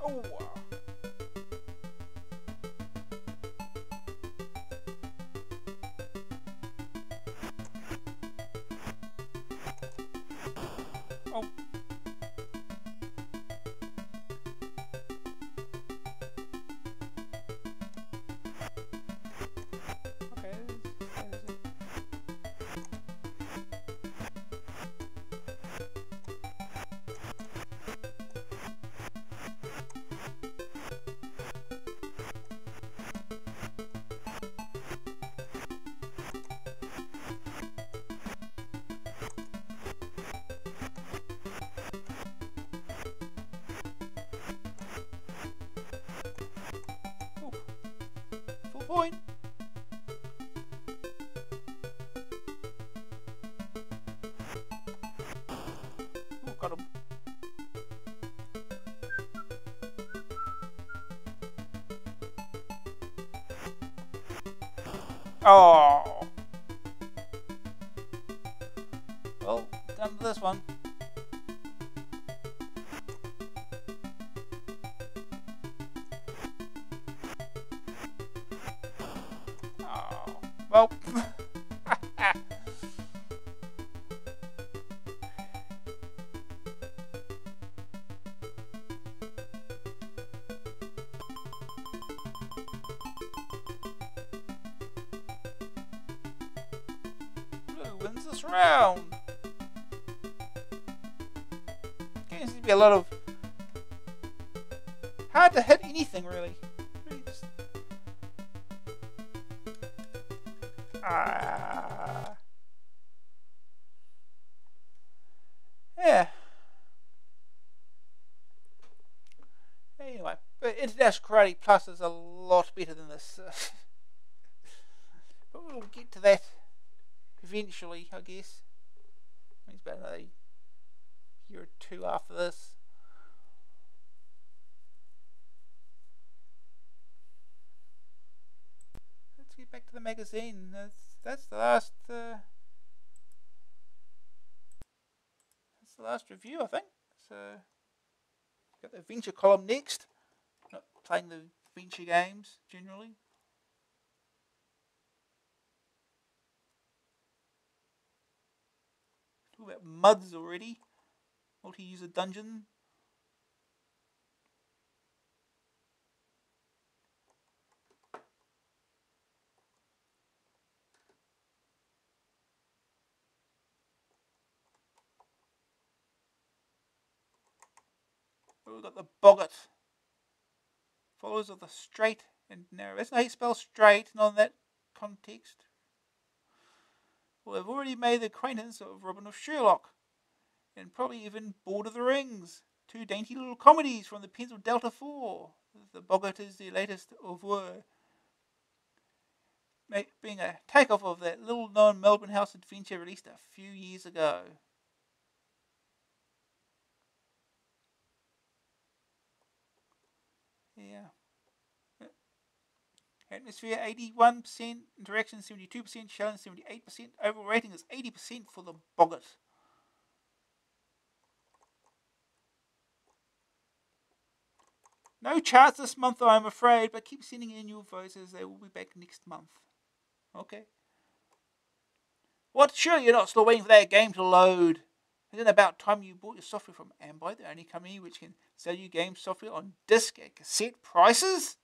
Oh. Oh. Okay, that is it. Oh. Full point. Oh, got him. Oh. Well, done to this one. Oh. Well. Blue wins this round. Seems to be a lot of hard to hit anything really. Really just yeah. Anyway, but International Karate Plus is a lot better than this. But we'll get to that eventually, I guess. It's about another year or two after this. Let's get back to the magazine. That's the last. That's the last review, I think. So, got the adventure column next. Not playing the adventure games generally. Talk about MUDs already. Multi-user dungeon. We've got the boggart. Followers of the straight and narrow. That's not how you spell straight, not in that context. Well, they've already made the acquaintance of Robin of Sherlock, and probably even Lord of the Rings. Two dainty little comedies from the pens of Delta 4. The Boggart is the latest oeuvre, being a takeoff of that little-known Melbourne House adventure released a few years ago. Yeah. Atmosphere 81%, interaction 72%, challenge 78%, overall rating is 80% for the Boggart. No charts this month, I'm afraid, but keep sending in your votes as they will be back next month. Okay. What? Sure, you're not still waiting for that game to load. Isn't it about time you bought your software from Ambyte, the only company which can sell you game software on disc at cassette prices?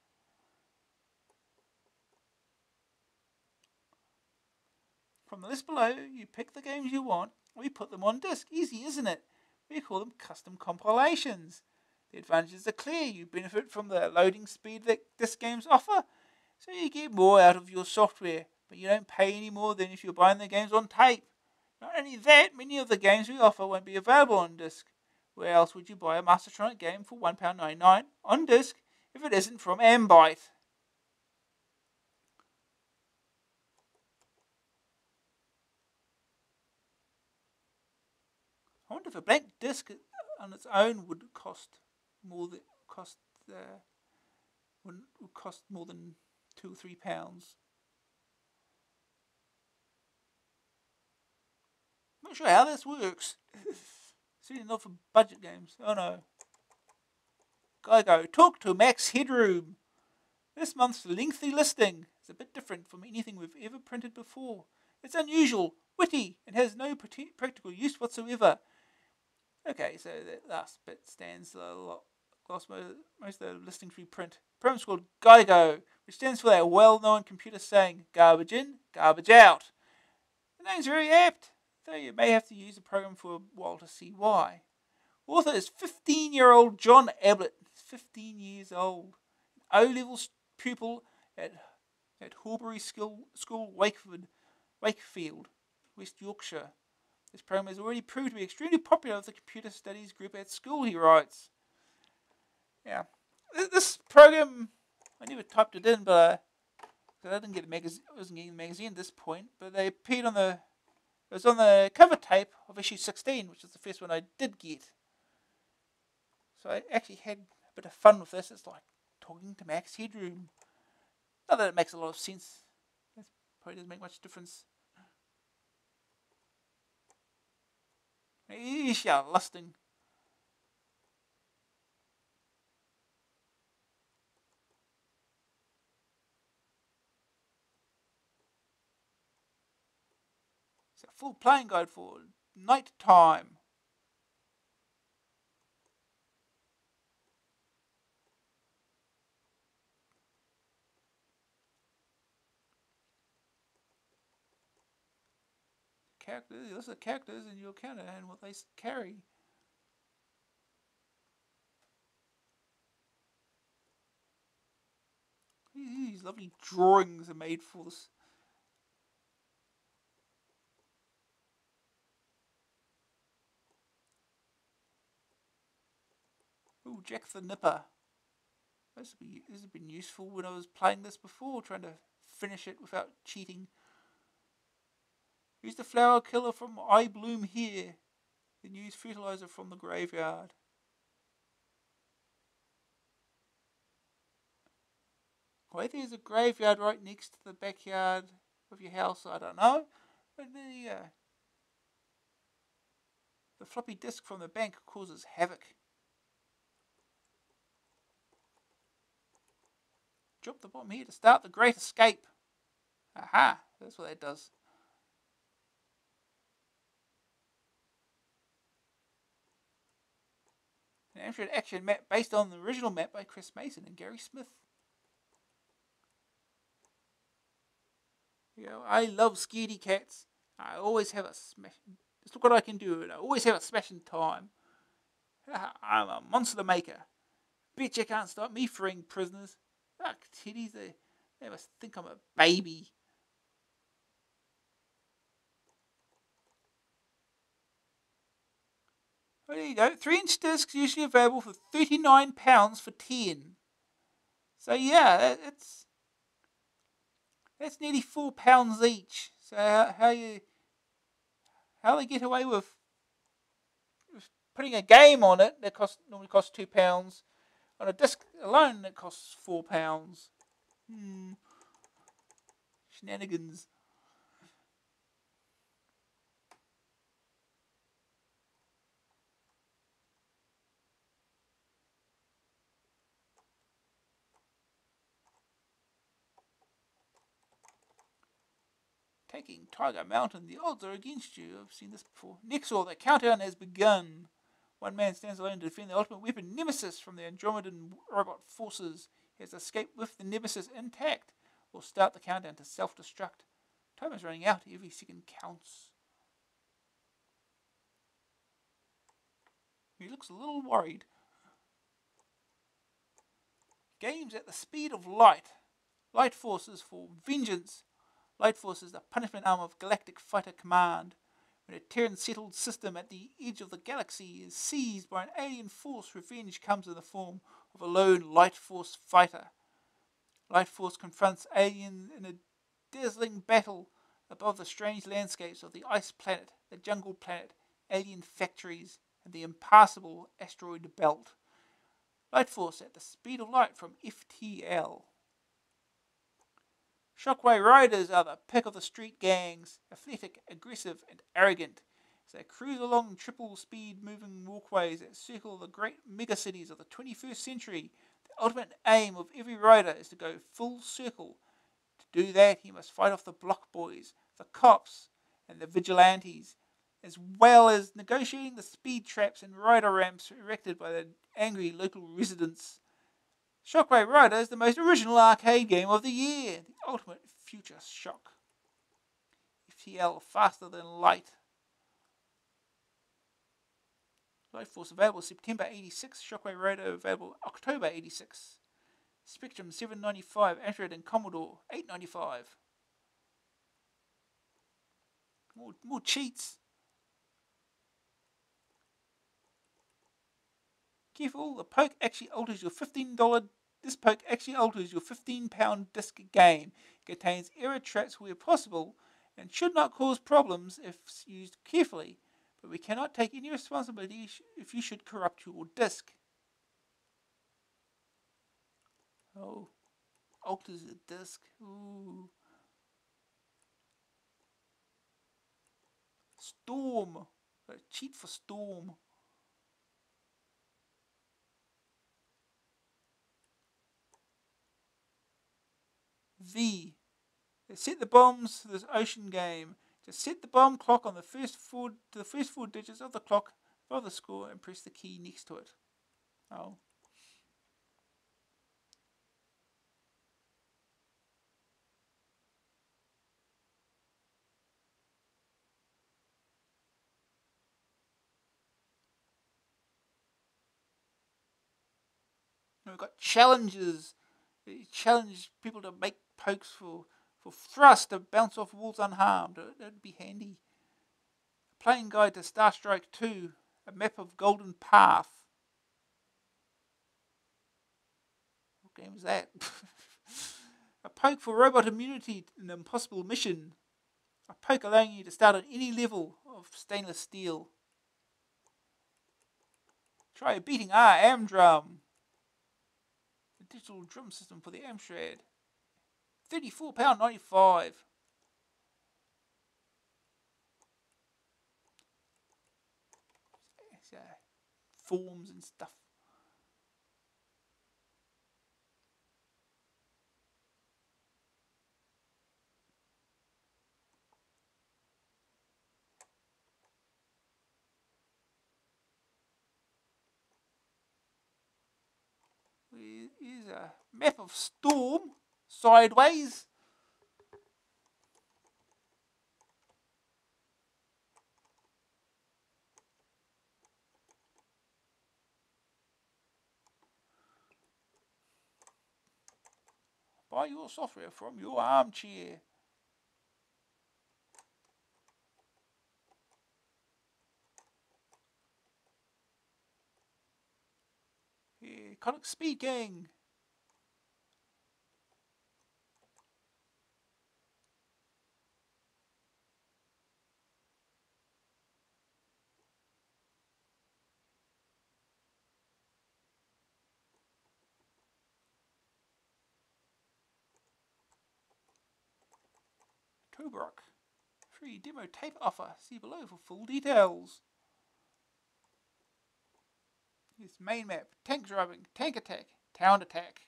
From the list below, you pick the games you want, we put them on disc. Easy, isn't it? We call them custom compilations. The advantages are clear. You benefit from the loading speed that disc games offer, so you get more out of your software, but you don't pay any more than if you're buying the games on tape. Not only that, many of the games we offer won't be available on disc. Where else would you buy a Mastertronic game for £1.99 on disc if it isn't from Ambyte? I wonder if a blank disc on its own would cost more than cost would cost more than £2 or £3. I'm not sure how this works. Certainly not for budget games. Oh no. Go. Talk to Max Headroom. This month's lengthy listing is a bit different from anything we've ever printed before. It's unusual, witty, and has no practical use whatsoever. Okay, so that last bit stands a lot. Most of the listings we print. The program's called GIGO, which stands for that well-known computer saying, garbage in, garbage out. The name's very apt, though you may have to use the program for a while to see why. Author is 15-year-old John Ablett. He's 15 years old. An O-level pupil at Horbury School, Wakefield, West Yorkshire. This program has already proved to be extremely popular with the computer studies group at school, he writes. Yeah. This program, I never typed it in, but I didn't get the magazine. I wasn't getting the magazine at this point, but they appeared on it was on the cover tape of issue 16, which is the first one I did get. So I actually had a bit of fun with this. It's like talking to Max Headroom. Not that it makes a lot of sense. It probably doesn't make much difference. Eesh, yeah, lusting. It's a full playing guide for night time. Characters, you list the characters in your counter and what they carry. These lovely drawings are made for this. Ooh, Jack the Nipper. This has been useful when I was playing this before, trying to finish it without cheating. Use the flower killer from I Bloom Here. Then use fertilizer from the graveyard. Why there's a graveyard right next to the backyard of your house, I don't know. But the floppy disk from the bank causes havoc. Drop the bomb here to start the Great Escape. Aha, that's what that does. An Amstrad Action map based on the original map by Chris Mason and Gary Smith. I love scaredy cats. I always have a smash. Just look what I can do, and I always have a smashing time. I'm a monster maker. Bet you can't stop me freeing prisoners. Fuck titties, they must think I'm a baby. Oh, there you go. 3-inch discs usually available for £39 for 10. So yeah, that's nearly £4 each. So how they get away with putting a game on it that normally costs £2. On a disc alone, it costs £4. Shenanigans. Taking Tiger Mountain, the odds are against you. I've seen this before. Nexor, the countdown has begun. One man stands alone to defend the ultimate weapon, Nemesis, from the Andromedan robot forces. He has escaped with the Nemesis intact. We'll start the countdown to self-destruct. Time is running out. Every second counts. He looks a little worried. Games at the speed of light. Light Force is for vengeance. Light Force is the punishment arm of Galactic Fighter Command. When a Terran-settled system at the edge of the galaxy is seized by an alien force, revenge comes in the form of a lone Light Force fighter. Light Force confronts aliens in a dazzling battle above the strange landscapes of the ice planet, the jungle planet, alien factories, and the impassable asteroid belt. Light Force at the speed of light from FTL. Shockwave Riders are the pick of the street gangs, athletic, aggressive, and arrogant, as they cruise along triple-speed moving walkways that circle the great megacities of the 21st century. The ultimate aim of every rider is to go full circle. To do that, he must fight off the block boys, the cops, and the vigilantes, as well as negotiating the speed traps and rider ramps erected by the angry local residents. Shockwave Rider is the most original arcade game of the year, the ultimate future shock. FTL, faster than light. Light Force available September 86, Shockwave Rider available October 86. Spectrum 795, Amstrad and Commodore 895. More cheats. Careful, the poke actually alters your $15. This poke actually alters your £15 disc game. It contains error traps where possible and should not cause problems if used carefully. But we cannot take any responsibility if you should corrupt your disc. Oh, alters the disc. Ooh. Storm. Got a cheat for Storm. V. Set the bombs to this ocean game. Just set the bomb clock on the first four digits of the clock above the score and press the key next to it. Oh. We've got challenges. You challenge people to make pokes for thrust to bounce off walls unharmed. That'd be handy. A playing guide to Star Strike 2. A map of Golden Path. What game is that? A poke for robot immunity in an impossible mission. A poke allowing you to start on any level of stainless steel. Try beating our Amdrum. A digital drum system for the Amstrad. £34.95. Forms and stuff. Here's a map of Storm sideways. Buy your software from your armchair. Here, Conic Speed Gang. Tobruk. Free demo tape offer. See below for full details. Here's main map. Tank driving. Tank attack. Town attack.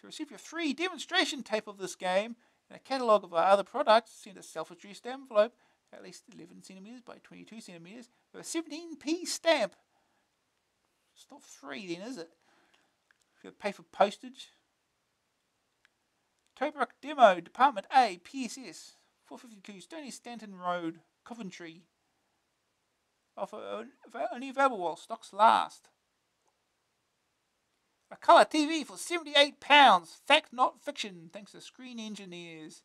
To receive your free demonstration tape of this game and a catalogue of our other products, send a self-addressed envelope at least 11 centimeters by 22 centimeters with a 17p stamp. It's not free then, is it? You have to pay for postage. Tobruk Demo, Department A, PSS, 452 Stony Stanton Road, Coventry. Offer only available while stocks last. A colour TV for £78. Fact, not fiction, thanks to Screen Engineers.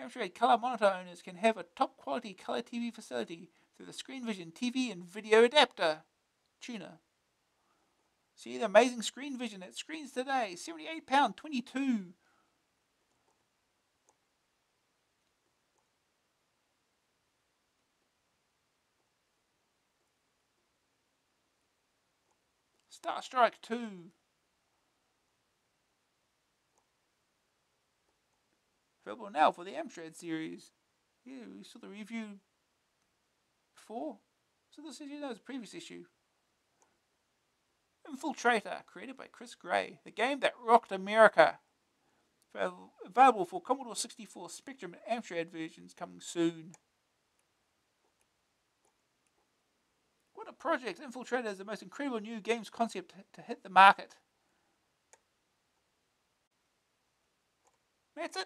Amstrad colour monitor owners can have a top quality colour TV facility through the Screen Vision TV and video adapter. Tuner. See the amazing Screen Vision that screens today. £78.22. Star Strike 2. Available now for the Amstrad series. Yeah, we saw the review before. So this issue, that was the previous issue. Infiltrator, created by Chris Gray. The game that rocked America. Available for Commodore 64 Spectrum and Amstrad versions coming soon. What a project! Infiltrator is the most incredible new games concept to hit the market. That's it.